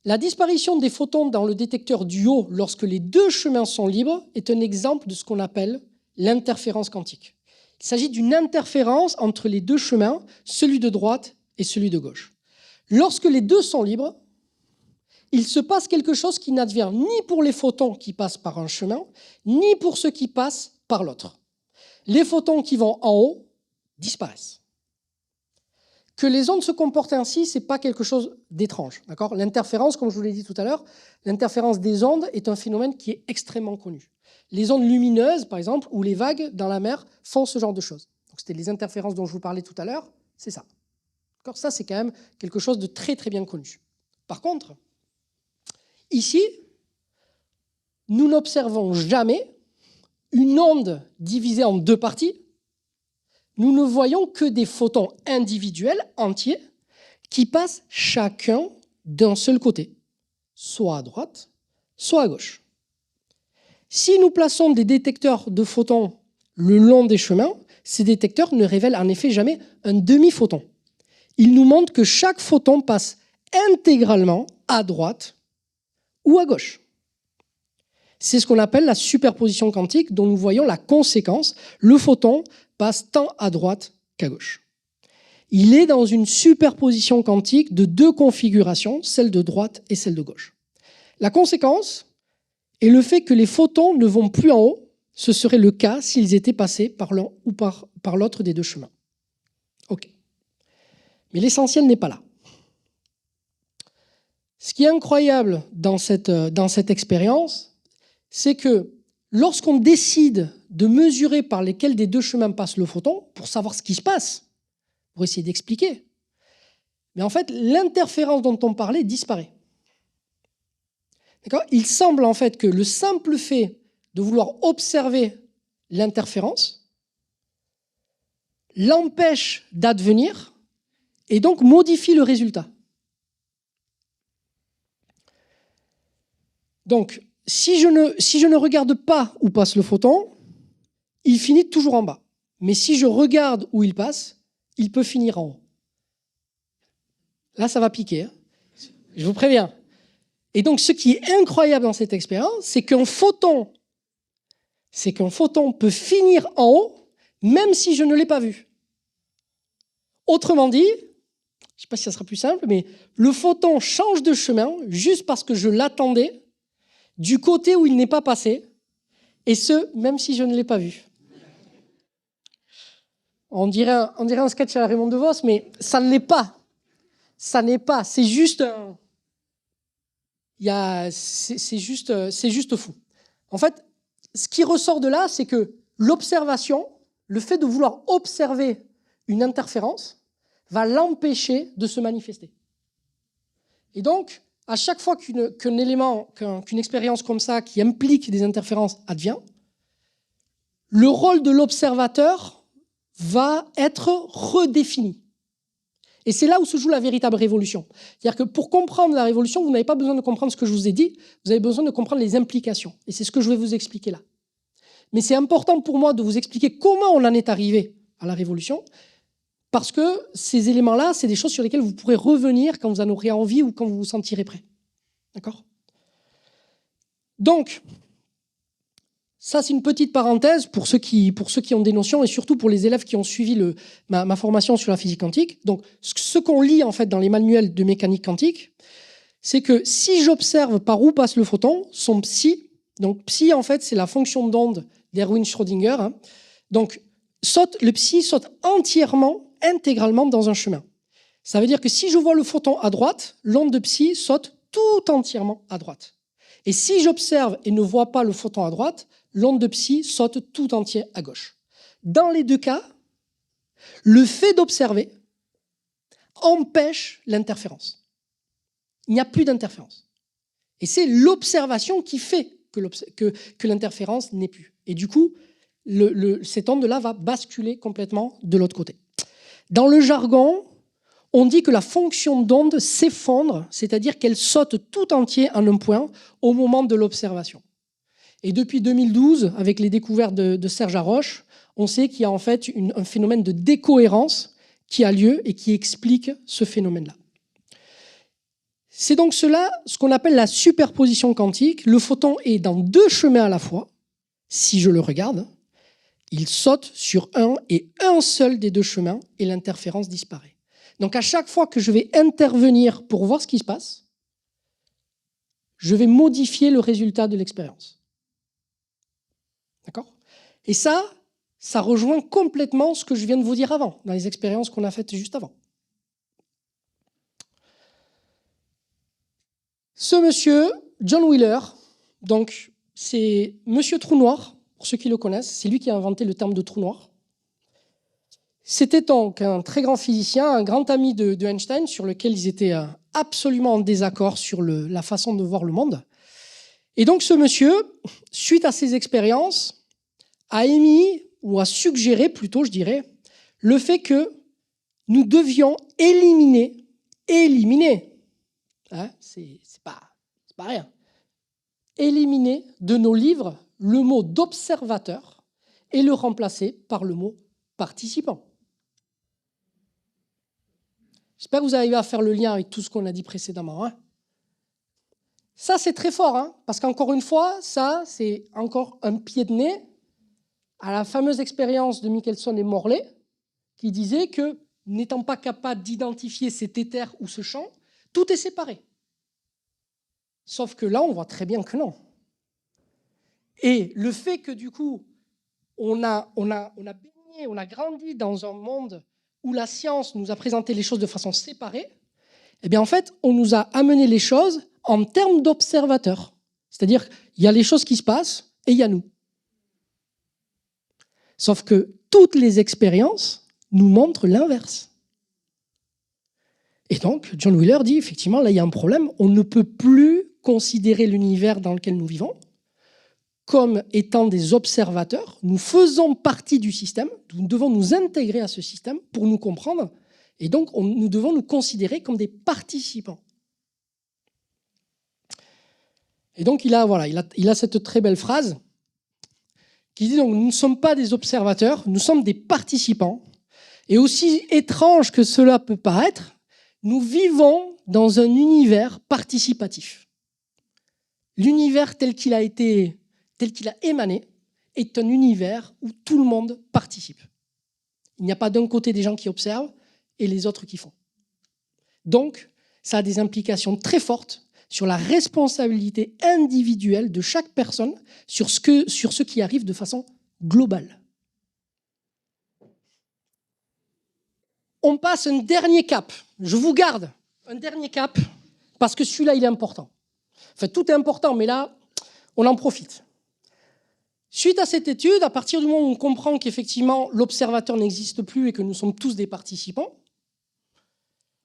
La disparition des photons dans le détecteur du haut lorsque les deux chemins sont libres est un exemple de ce qu'on appelle l'interférence quantique. Il s'agit d'une interférence entre les deux chemins, celui de droite et celui de gauche. Lorsque les deux sont libres, il se passe quelque chose qui n'advient ni pour les photons qui passent par un chemin, ni pour ceux qui passent par l'autre. Les photons qui vont en haut disparaissent. Que les ondes se comportent ainsi, ce n'est pas quelque chose d'étrange. L'interférence, comme je vous l'ai dit tout à l'heure, l'interférence des ondes est un phénomène qui est extrêmement connu. Les ondes lumineuses, par exemple, ou les vagues dans la mer font ce genre de choses. C'était les interférences dont je vous parlais tout à l'heure, c'est ça. Ça, c'est quand même quelque chose de très très bien connu. Par contre, ici, nous n'observons jamais une onde divisée en deux parties. Nous ne voyons que des photons individuels, entiers, qui passent chacun d'un seul côté, soit à droite, soit à gauche. Si nous plaçons des détecteurs de photons le long des chemins, ces détecteurs ne révèlent en effet jamais un demi-photon. Ils nous montrent que chaque photon passe intégralement à droite ou à gauche. C'est ce qu'on appelle la superposition quantique dont nous voyons la conséquence. Le photon passe tant à droite qu'à gauche. Il est dans une superposition quantique de deux configurations, celle de droite et celle de gauche. La conséquence est le fait que les photons ne vont plus en haut. Ce serait le cas s'ils étaient passés par l'un ou par l'autre des deux chemins. OK. Mais l'essentiel n'est pas là. Ce qui est incroyable dans cette expérience, c'est que lorsqu'on décide de mesurer par lesquels des deux chemins passe le photon, pour savoir ce qui se passe, pour essayer d'expliquer, mais en fait, l'interférence dont on parlait disparaît. Il semble en fait que le simple fait de vouloir observer l'interférence l'empêche d'advenir et donc modifie le résultat. Donc, si je ne regarde pas où passe le photon, il finit toujours en bas. Mais si je regarde où il passe, il peut finir en haut. Là, ça va piquer. Hein, je vous préviens. Et donc, ce qui est incroyable dans cette expérience, c'est qu'un photon peut finir en haut, même si je ne l'ai pas vu. Autrement dit, je ne sais pas si ça sera plus simple, mais le photon change de chemin juste parce que je l'attendais du côté où il n'est pas passé, et ce, même si je ne l'ai pas vu. On dirait un sketch à la Raymond DeVos, mais ça ne l'est pas. Ça n'est pas. C'est juste c'est juste fou. En fait, ce qui ressort de là, c'est que l'observation, le fait de vouloir observer une interférence, va l'empêcher de se manifester. Et donc, à chaque fois qu'une expérience comme ça, qui implique des interférences, advient, le rôle de l'observateur va être redéfini. Et c'est là où se joue la véritable révolution. C'est-à-dire que pour comprendre la révolution, vous n'avez pas besoin de comprendre ce que je vous ai dit, vous avez besoin de comprendre les implications. Et c'est ce que je vais vous expliquer là. Mais c'est important pour moi de vous expliquer comment on en est arrivé à la révolution, parce que ces éléments-là, c'est des choses sur lesquelles vous pourrez revenir quand vous en aurez envie ou quand vous vous sentirez prêt. D'accord ? Donc, ça, c'est une petite parenthèse pour ceux qui ont des notions et surtout pour les élèves qui ont suivi ma formation sur la physique quantique. Donc, ce qu'on lit en fait dans les manuels de mécanique quantique, c'est que si j'observe par où passe le photon, son psi, donc psi en fait c'est la fonction d'onde d'Erwin Schrödinger, hein, donc le psi saute intégralement dans un chemin. Ça veut dire que si je vois le photon à droite, l'onde de psi saute tout entièrement à droite. Et si j'observe et ne vois pas le photon à droite, l'onde de psi saute tout entier à gauche. Dans les deux cas, Le fait d'observer empêche l'interférence. Il n'y a plus d'interférence. Et c'est l'observation qui fait que l'interférence n'est plus. Et du coup, cette onde-là va basculer complètement de l'autre côté. Dans le jargon, on dit que la fonction d'onde s'effondre, c'est-à-dire qu'elle saute tout entier en un point au moment de l'observation. Et depuis 2012, avec les découvertes de Serge Haroche, on sait qu'il y a en fait un phénomène de décohérence qui a lieu et qui explique ce phénomène-là. C'est donc cela, ce qu'on appelle la superposition quantique. Le photon est dans deux chemins à la fois. Si je le regarde, il saute sur un et un seul des deux chemins et l'interférence disparaît. Donc à chaque fois que je vais intervenir pour voir ce qui se passe, je vais modifier le résultat de l'expérience. D'accord ? Et ça rejoint complètement ce que je viens de vous dire avant, dans les expériences qu'on a faites juste avant. Ce monsieur, John Wheeler, donc c'est Monsieur Trou Noir, pour ceux qui le connaissent, c'est lui qui a inventé le terme de trou noir. C'était donc un très grand physicien, un grand ami de Einstein, sur lequel ils étaient absolument en désaccord sur la façon de voir le monde. Et donc ce monsieur, suite à ses expériences, a émis, ou a suggéré plutôt, je dirais, le fait que nous devions éliminer, hein, c'est pas rien, éliminer de nos livres le mot d'observateur et le remplacer par le mot participant. J'espère que vous arrivez à faire le lien avec tout ce qu'on a dit précédemment. Hein. Ça, c'est très fort, hein, parce qu'encore une fois, ça, c'est encore un pied de nez à la fameuse expérience de Michelson et Morley, qui disait que, n'étant pas capable d'identifier cet éther ou ce champ, tout est séparé. Sauf que là, on voit très bien que non. Et le fait que, du coup, on a baigné, on a grandi dans un monde où la science nous a présenté les choses de façon séparée, eh bien, en fait, on nous a amené les choses en termes d'observateurs. C'est-à-dire qu'il y a les choses qui se passent et il y a nous. Sauf que toutes les expériences nous montrent l'inverse. Et donc, John Wheeler dit, effectivement, là, il y a un problème. On ne peut plus considérer l'univers dans lequel nous vivons comme étant des observateurs. Nous faisons partie du système. Nous devons nous intégrer à ce système pour nous comprendre. Et donc, nous devons nous considérer comme des participants. Et donc, il a cette très belle phrase qui dit donc, nous ne sommes pas des observateurs, nous sommes des participants. Et aussi étrange que cela peut paraître, nous vivons dans un univers participatif. L'univers tel qu'il a émané est un univers où tout le monde participe. Il n'y a pas d'un côté des gens qui observent et les autres qui font. Donc, ça a des implications très fortes sur la responsabilité individuelle de chaque personne sur ce qui arrive de façon globale. On passe un dernier cap. Je vous garde un dernier cap parce que celui-là, il est important. Enfin, tout est important, mais là, on en profite. Suite à cette étude, à partir du moment où on comprend qu'effectivement l'observateur n'existe plus et que nous sommes tous des participants,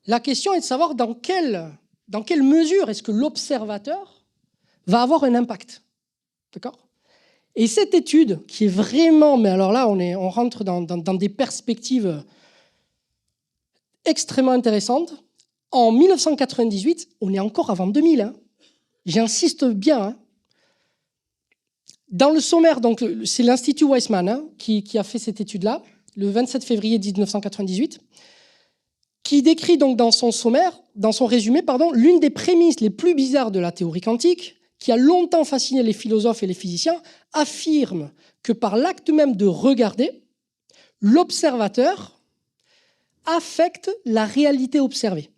la question est de savoir dans quelle mesure est-ce que l'observateur va avoir un impact. D'accord ? Et cette étude, qui est vraiment, mais alors là, on rentre dans des perspectives extrêmement intéressantes. En 1998, on est encore avant 2000. Hein. J'insiste bien. Hein. Dans le sommaire, donc c'est l'Institut Weizmann qui a fait cette étude-là, le 27 février 1998, qui décrit donc dans son sommaire, dans son résumé, l'une des prémices les plus bizarres de la théorie quantique, qui a longtemps fasciné les philosophes et les physiciens, affirme que par l'acte même de regarder, l'observateur affecte la réalité observée.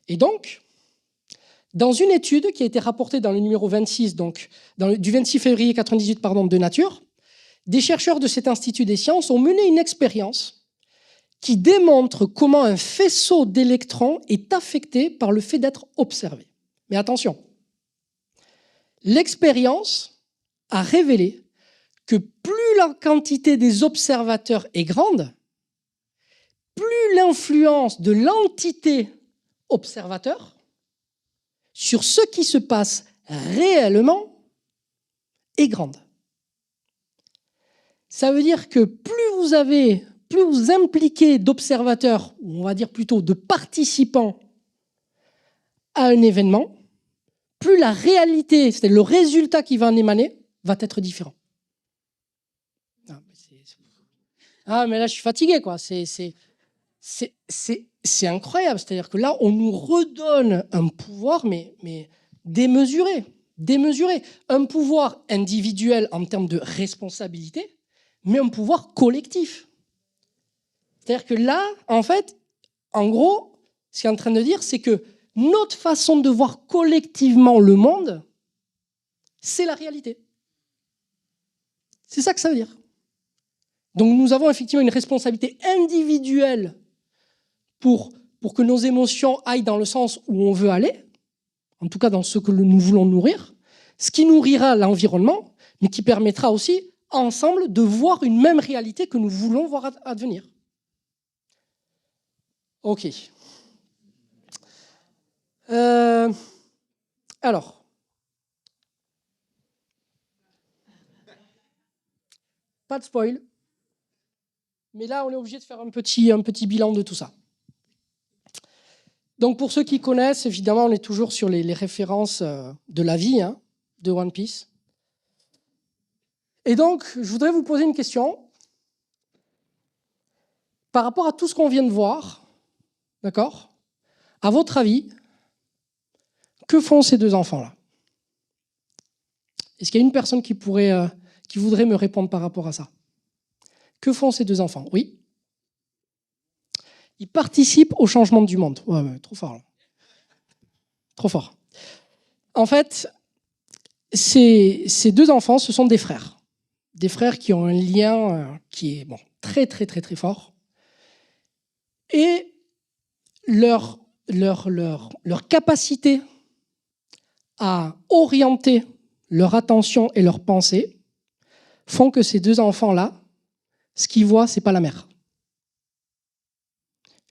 Et donc, dans une étude qui a été rapportée dans le numéro 26, donc du 26 février 1998 de Nature, des chercheurs de cet Institut des sciences ont mené une expérience qui démontre comment un faisceau d'électrons est affecté par le fait d'être observé. Mais attention, l'expérience a révélé que plus la quantité des observateurs est grande, plus l'influence de l'entité observateur sur ce qui se passe réellement est grande. Ça veut dire que plus vous impliquez d'observateurs, ou on va dire plutôt de participants à un événement, plus la réalité, c'est-à-dire le résultat qui va en émaner, va être différent. Mais là, je suis fatigué, quoi. C'est incroyable. C'est-à-dire que là, on nous redonne un pouvoir, mais démesuré. Un pouvoir individuel en termes de responsabilité, mais un pouvoir collectif. C'est-à-dire que là, en fait, en gros, ce qu'il est en train de dire, c'est que notre façon de voir collectivement le monde, c'est la réalité. C'est ça que ça veut dire. Donc nous avons effectivement une responsabilité individuelle pour que nos émotions aillent dans le sens où on veut aller, en tout cas dans ce que nous voulons nourrir, ce qui nourrira l'environnement, mais qui permettra aussi, ensemble, de voir une même réalité que nous voulons voir advenir. Ok. Alors. Pas de spoil. Mais là, on est obligé de faire un petit bilan de tout ça. Donc, pour ceux qui connaissent, évidemment, on est toujours sur les références de la vie de One Piece. Et donc, je voudrais vous poser une question. Par rapport à tout ce qu'on vient de voir, d'accord ? À votre avis, que font ces deux enfants-là ? Est-ce qu'il y a une personne qui voudrait me répondre par rapport à ça ? Que font ces deux enfants ? Oui ? Ils participent au changement du monde. Ouais, trop fort. Là. Trop fort. En fait, ces deux enfants, ce sont des frères. Des frères qui ont un lien qui est très, très, très, très fort. Et leur capacité à orienter leur attention et leur pensée font que ces deux enfants-là, ce qu'ils voient, ce n'est pas la mer.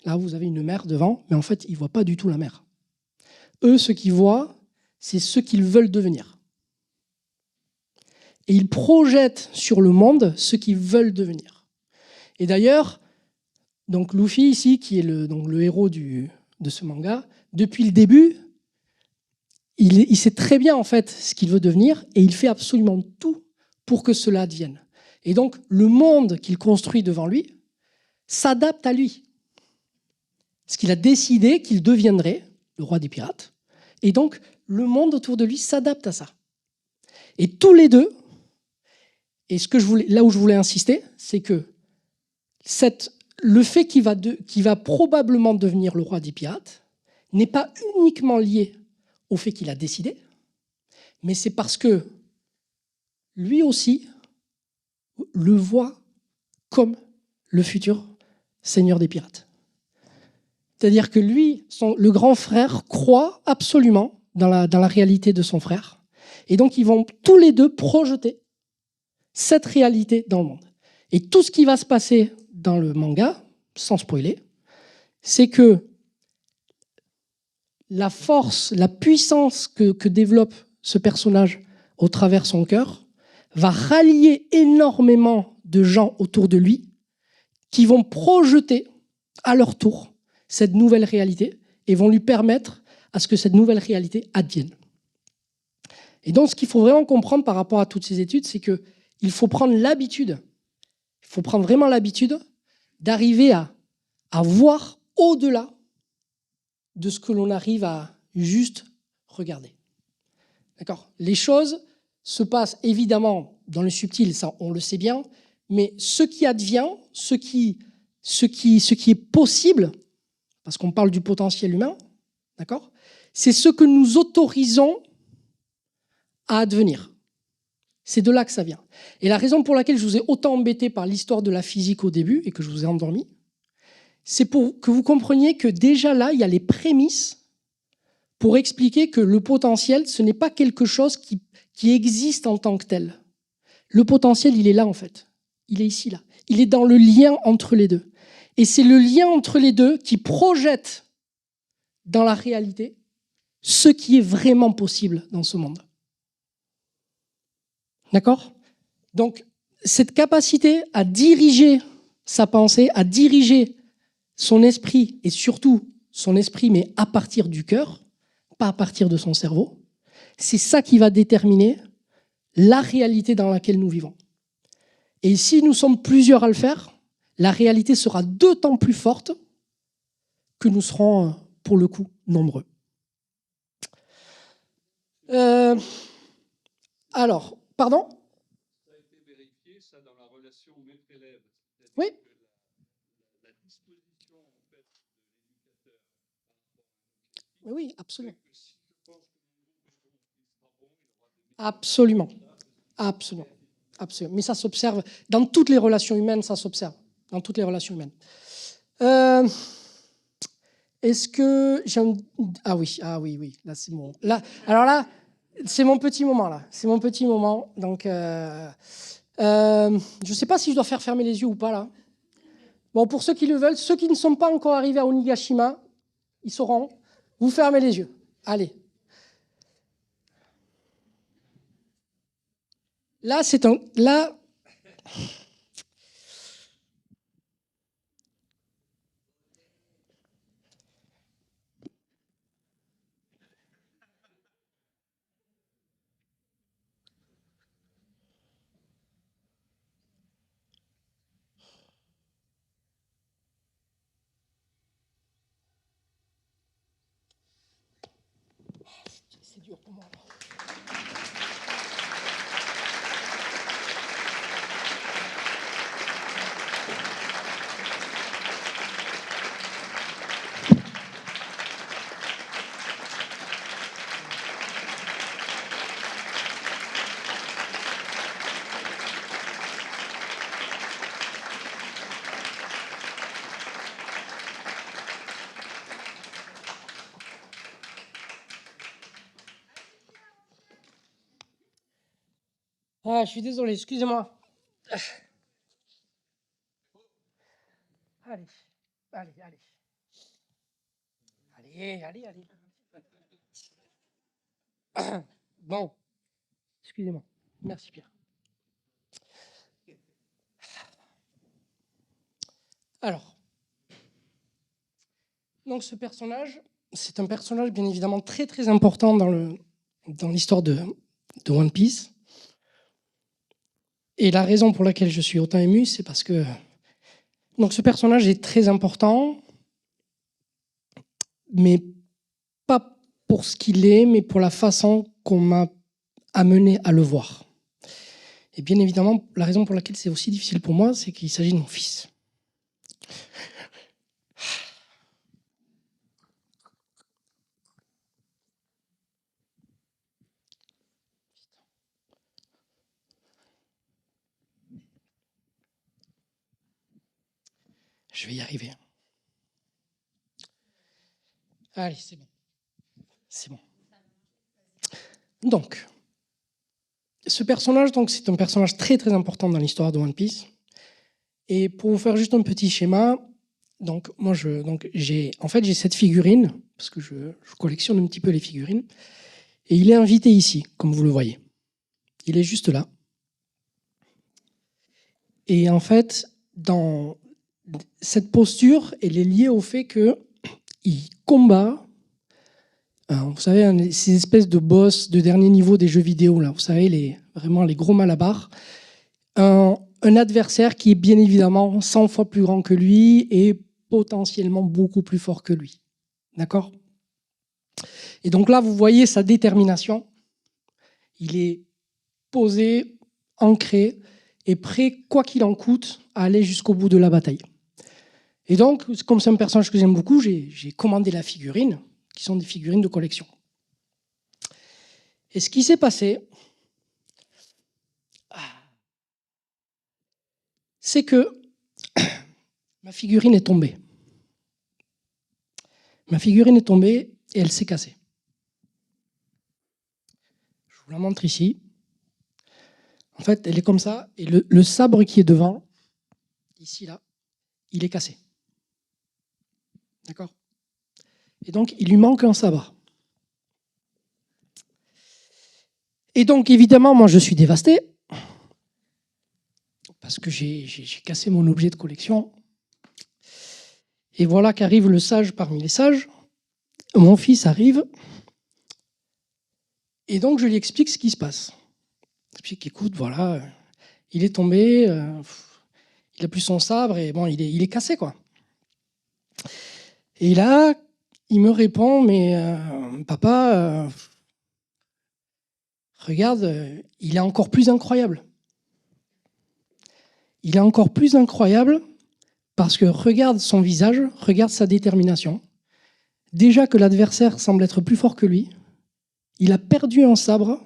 Là, vous avez une mer devant, mais en fait, ils ne voient pas du tout la mer. Eux, ce qu'ils voient, c'est ce qu'ils veulent devenir. Et ils projettent sur le monde ce qu'ils veulent devenir. Et d'ailleurs, donc Luffy, ici, qui est le héros de ce manga, depuis le début, il sait très bien en fait ce qu'il veut devenir et il fait absolument tout pour que cela advienne. Et donc, le monde qu'il construit devant lui s'adapte à lui. Parce qu'il a décidé qu'il deviendrait le roi des pirates. Et donc, le monde autour de lui s'adapte à ça. Et tous les deux, et là où je voulais insister, c'est que le fait qu'il va probablement devenir le roi des pirates n'est pas uniquement lié au fait qu'il a décidé, mais c'est parce que lui aussi le voit comme le futur seigneur des pirates. C'est-à-dire que lui, le grand frère, croit absolument dans la réalité de son frère. Et donc, ils vont tous les deux projeter cette réalité dans le monde. Et tout ce qui va se passer dans le manga, sans spoiler, c'est que la force, la puissance que développe ce personnage au travers son cœur va rallier énormément de gens autour de lui qui vont projeter à leur tour cette nouvelle réalité et vont lui permettre à ce que cette nouvelle réalité advienne. Et donc, ce qu'il faut vraiment comprendre par rapport à toutes ces études, c'est qu'il faut prendre l'habitude, il faut prendre vraiment l'habitude d'arriver à voir au-delà de ce que l'on arrive à juste regarder. D'accord ? Les choses se passent évidemment dans le subtil, ça on le sait bien, mais ce qui advient, ce qui est possible, parce qu'on parle du potentiel humain, d'accord ? C'est ce que nous autorisons à advenir. C'est de là que ça vient. Et la raison pour laquelle je vous ai autant embêté par l'histoire de la physique au début et que je vous ai endormi, c'est pour que vous compreniez que déjà là, il y a les prémices pour expliquer que le potentiel, ce n'est pas quelque chose qui existe en tant que tel. Le potentiel, il est là en fait. Il est ici, là. Il est dans le lien entre les deux. Et c'est le lien entre les deux qui projette dans la réalité ce qui est vraiment possible dans ce monde. D'accord? Donc, cette capacité à diriger sa pensée, à diriger son esprit, et surtout son esprit, mais à partir du cœur, pas à partir de son cerveau, c'est ça qui va déterminer la réalité dans laquelle nous vivons. Et si nous sommes plusieurs à le faire, la réalité sera d'autant plus forte que nous serons, pour le coup, nombreux. Alors, pardon? Ça a été vérifié, ça, dans la relation maître-élève. Oui. La disposition, en fait, de l'éducateur. Oui, absolument. Si je pense que Absolument. Absolument. Absolument. Mais ça s'observe dans toutes les relations humaines, ça s'observe. Dans toutes les relations humaines. Est-ce que j'ai un... Ah oui. Là, c'est mon... Là, alors là, c'est mon petit moment, là. C'est mon petit moment. Donc, je ne sais pas si je dois faire fermer les yeux ou pas, là. Bon, pour ceux qui le veulent, ceux qui ne sont pas encore arrivés à Onigashima, ils sauront. Vous fermez les yeux. Allez. Là, c'est un... Là... C'est dur pour moi. Ah, je suis désolé, excusez-moi. Allez. Bon, excusez-moi. Merci Pierre. Alors, donc ce personnage, c'est un personnage bien évidemment très très important dans l'histoire de One Piece. Et la raison pour laquelle je suis autant ému, c'est parce que donc ce personnage est très important, mais pas pour ce qu'il est, mais pour la façon qu'on m'a amené à le voir. Et bien évidemment, la raison pour laquelle c'est aussi difficile pour moi, c'est qu'il s'agit de mon fils. Je vais y arriver. Allez, c'est bon. C'est bon. Donc, ce personnage, donc, c'est un personnage très très important dans l'histoire de One Piece. Et pour vous faire juste un petit schéma, donc moi j'ai cette figurine parce que je collectionne un petit peu les figurines. Et il est invité ici, comme vous le voyez. Il est juste là. Et en fait, dans cette posture, elle est liée au fait qu'il combat. Vous savez, ces espèces de boss de dernier niveau des jeux vidéo, là, vous savez, vraiment les gros malabars. Un adversaire qui est bien évidemment 100 fois plus grand que lui et potentiellement beaucoup plus fort que lui. D'accord? Et donc là, vous voyez sa détermination. Il est posé, ancré et prêt, quoi qu'il en coûte, à aller jusqu'au bout de la bataille. Et donc, comme c'est un personnage que j'aime beaucoup, j'ai commandé la figurine, qui sont des figurines de collection. Et ce qui s'est passé, c'est que ma figurine est tombée. Ma figurine est tombée et elle s'est cassée. Je vous la montre ici. En fait, elle est comme ça, et le sabre qui est devant, ici, là, il est cassé. D'accord? Et donc, il lui manque un sabre. Et donc, évidemment, moi, je suis dévasté, parce que j'ai cassé mon objet de collection. Et voilà qu'arrive le sage parmi les sages. Mon fils arrive, et donc je lui explique ce qui se passe. Je lui explique, écoute, voilà, il est tombé, il n'a plus son sabre, et bon, il est cassé, quoi. Et là, il me répond, mais papa, regarde, il est encore plus incroyable. Il est encore plus incroyable parce que regarde son visage, regarde sa détermination. Déjà que l'adversaire semble être plus fort que lui, il a perdu un sabre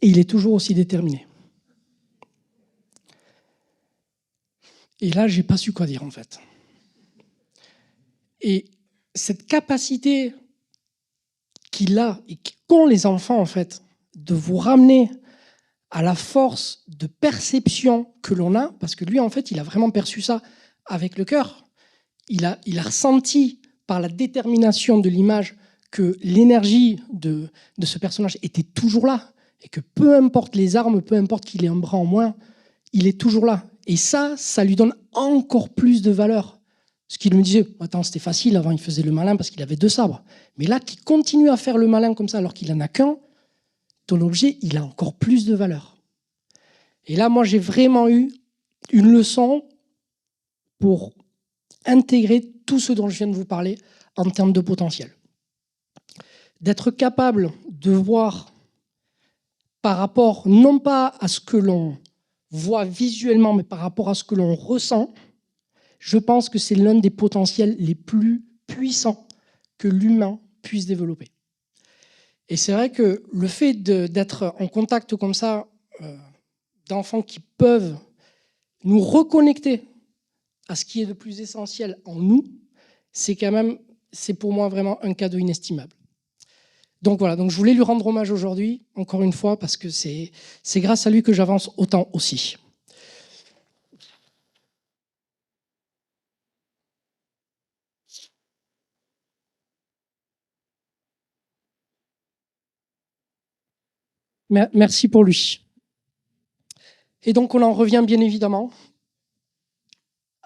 et il est toujours aussi déterminé. Et là, j'ai pas su quoi dire en fait. Et cette capacité qu'il a et qu'ont les enfants en fait, de vous ramener à la force de perception que l'on a, parce que lui en fait, il a vraiment perçu ça avec le cœur. Il a ressenti par la détermination de l'image que l'énergie de ce personnage était toujours là et que peu importe les armes, peu importe qu'il ait un bras en moins, il est toujours là. Et ça lui donne encore plus de valeur. Ce qu'il me disait, attends, c'était facile, avant il faisait le malin parce qu'il avait 2 sabres. Mais là, qu'il continue à faire le malin comme ça alors qu'il n'en a qu'un, ton objet, il a encore plus de valeur. Et là, moi, j'ai vraiment eu une leçon pour intégrer tout ce dont je viens de vous parler en termes de potentiel. D'être capable de voir par rapport, non pas à ce que l'on voit visuellement, mais par rapport à ce que l'on ressent, je pense que c'est l'un des potentiels les plus puissants que l'humain puisse développer. Et c'est vrai que le fait d'être en contact comme ça, d'enfants qui peuvent nous reconnecter à ce qui est le plus essentiel en nous, c'est pour moi vraiment un cadeau inestimable. Donc voilà, donc je voulais lui rendre hommage aujourd'hui, encore une fois, parce que c'est grâce à lui que j'avance autant aussi. Merci pour lui. Et donc on en revient bien évidemment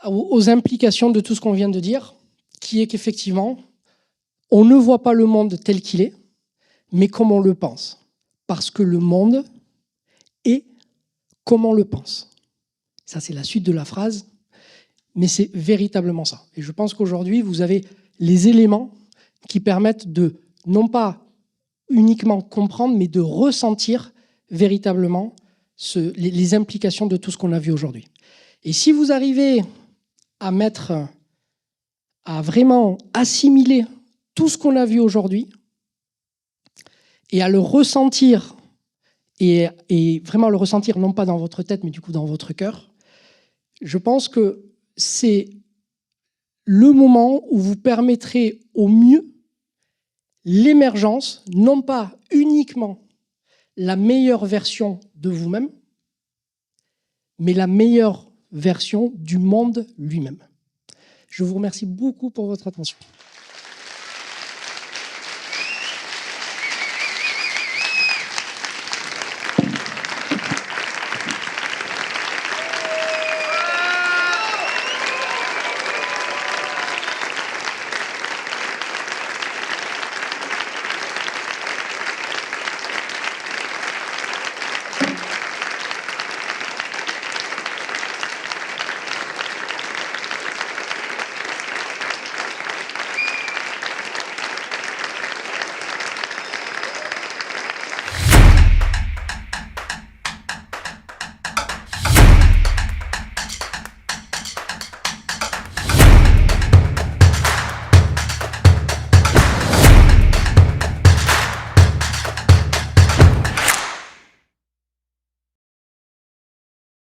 aux implications de tout ce qu'on vient de dire, qui est qu'effectivement, on ne voit pas le monde tel qu'il est, mais comme on le pense. Parce que le monde est comme on le pense. Ça, c'est la suite de la phrase, mais c'est véritablement ça. Et je pense qu'aujourd'hui, vous avez les éléments qui permettent de, non pas uniquement comprendre, mais de ressentir véritablement les implications de tout ce qu'on a vu aujourd'hui. Et si vous arrivez à vraiment assimiler tout ce qu'on a vu aujourd'hui et à le ressentir, et vraiment le ressentir non pas dans votre tête, mais du coup dans votre cœur, je pense que c'est le moment où vous permettrez au mieux l'émergence, non pas uniquement la meilleure version de vous-même, mais la meilleure version du monde lui-même. Je vous remercie beaucoup pour votre attention.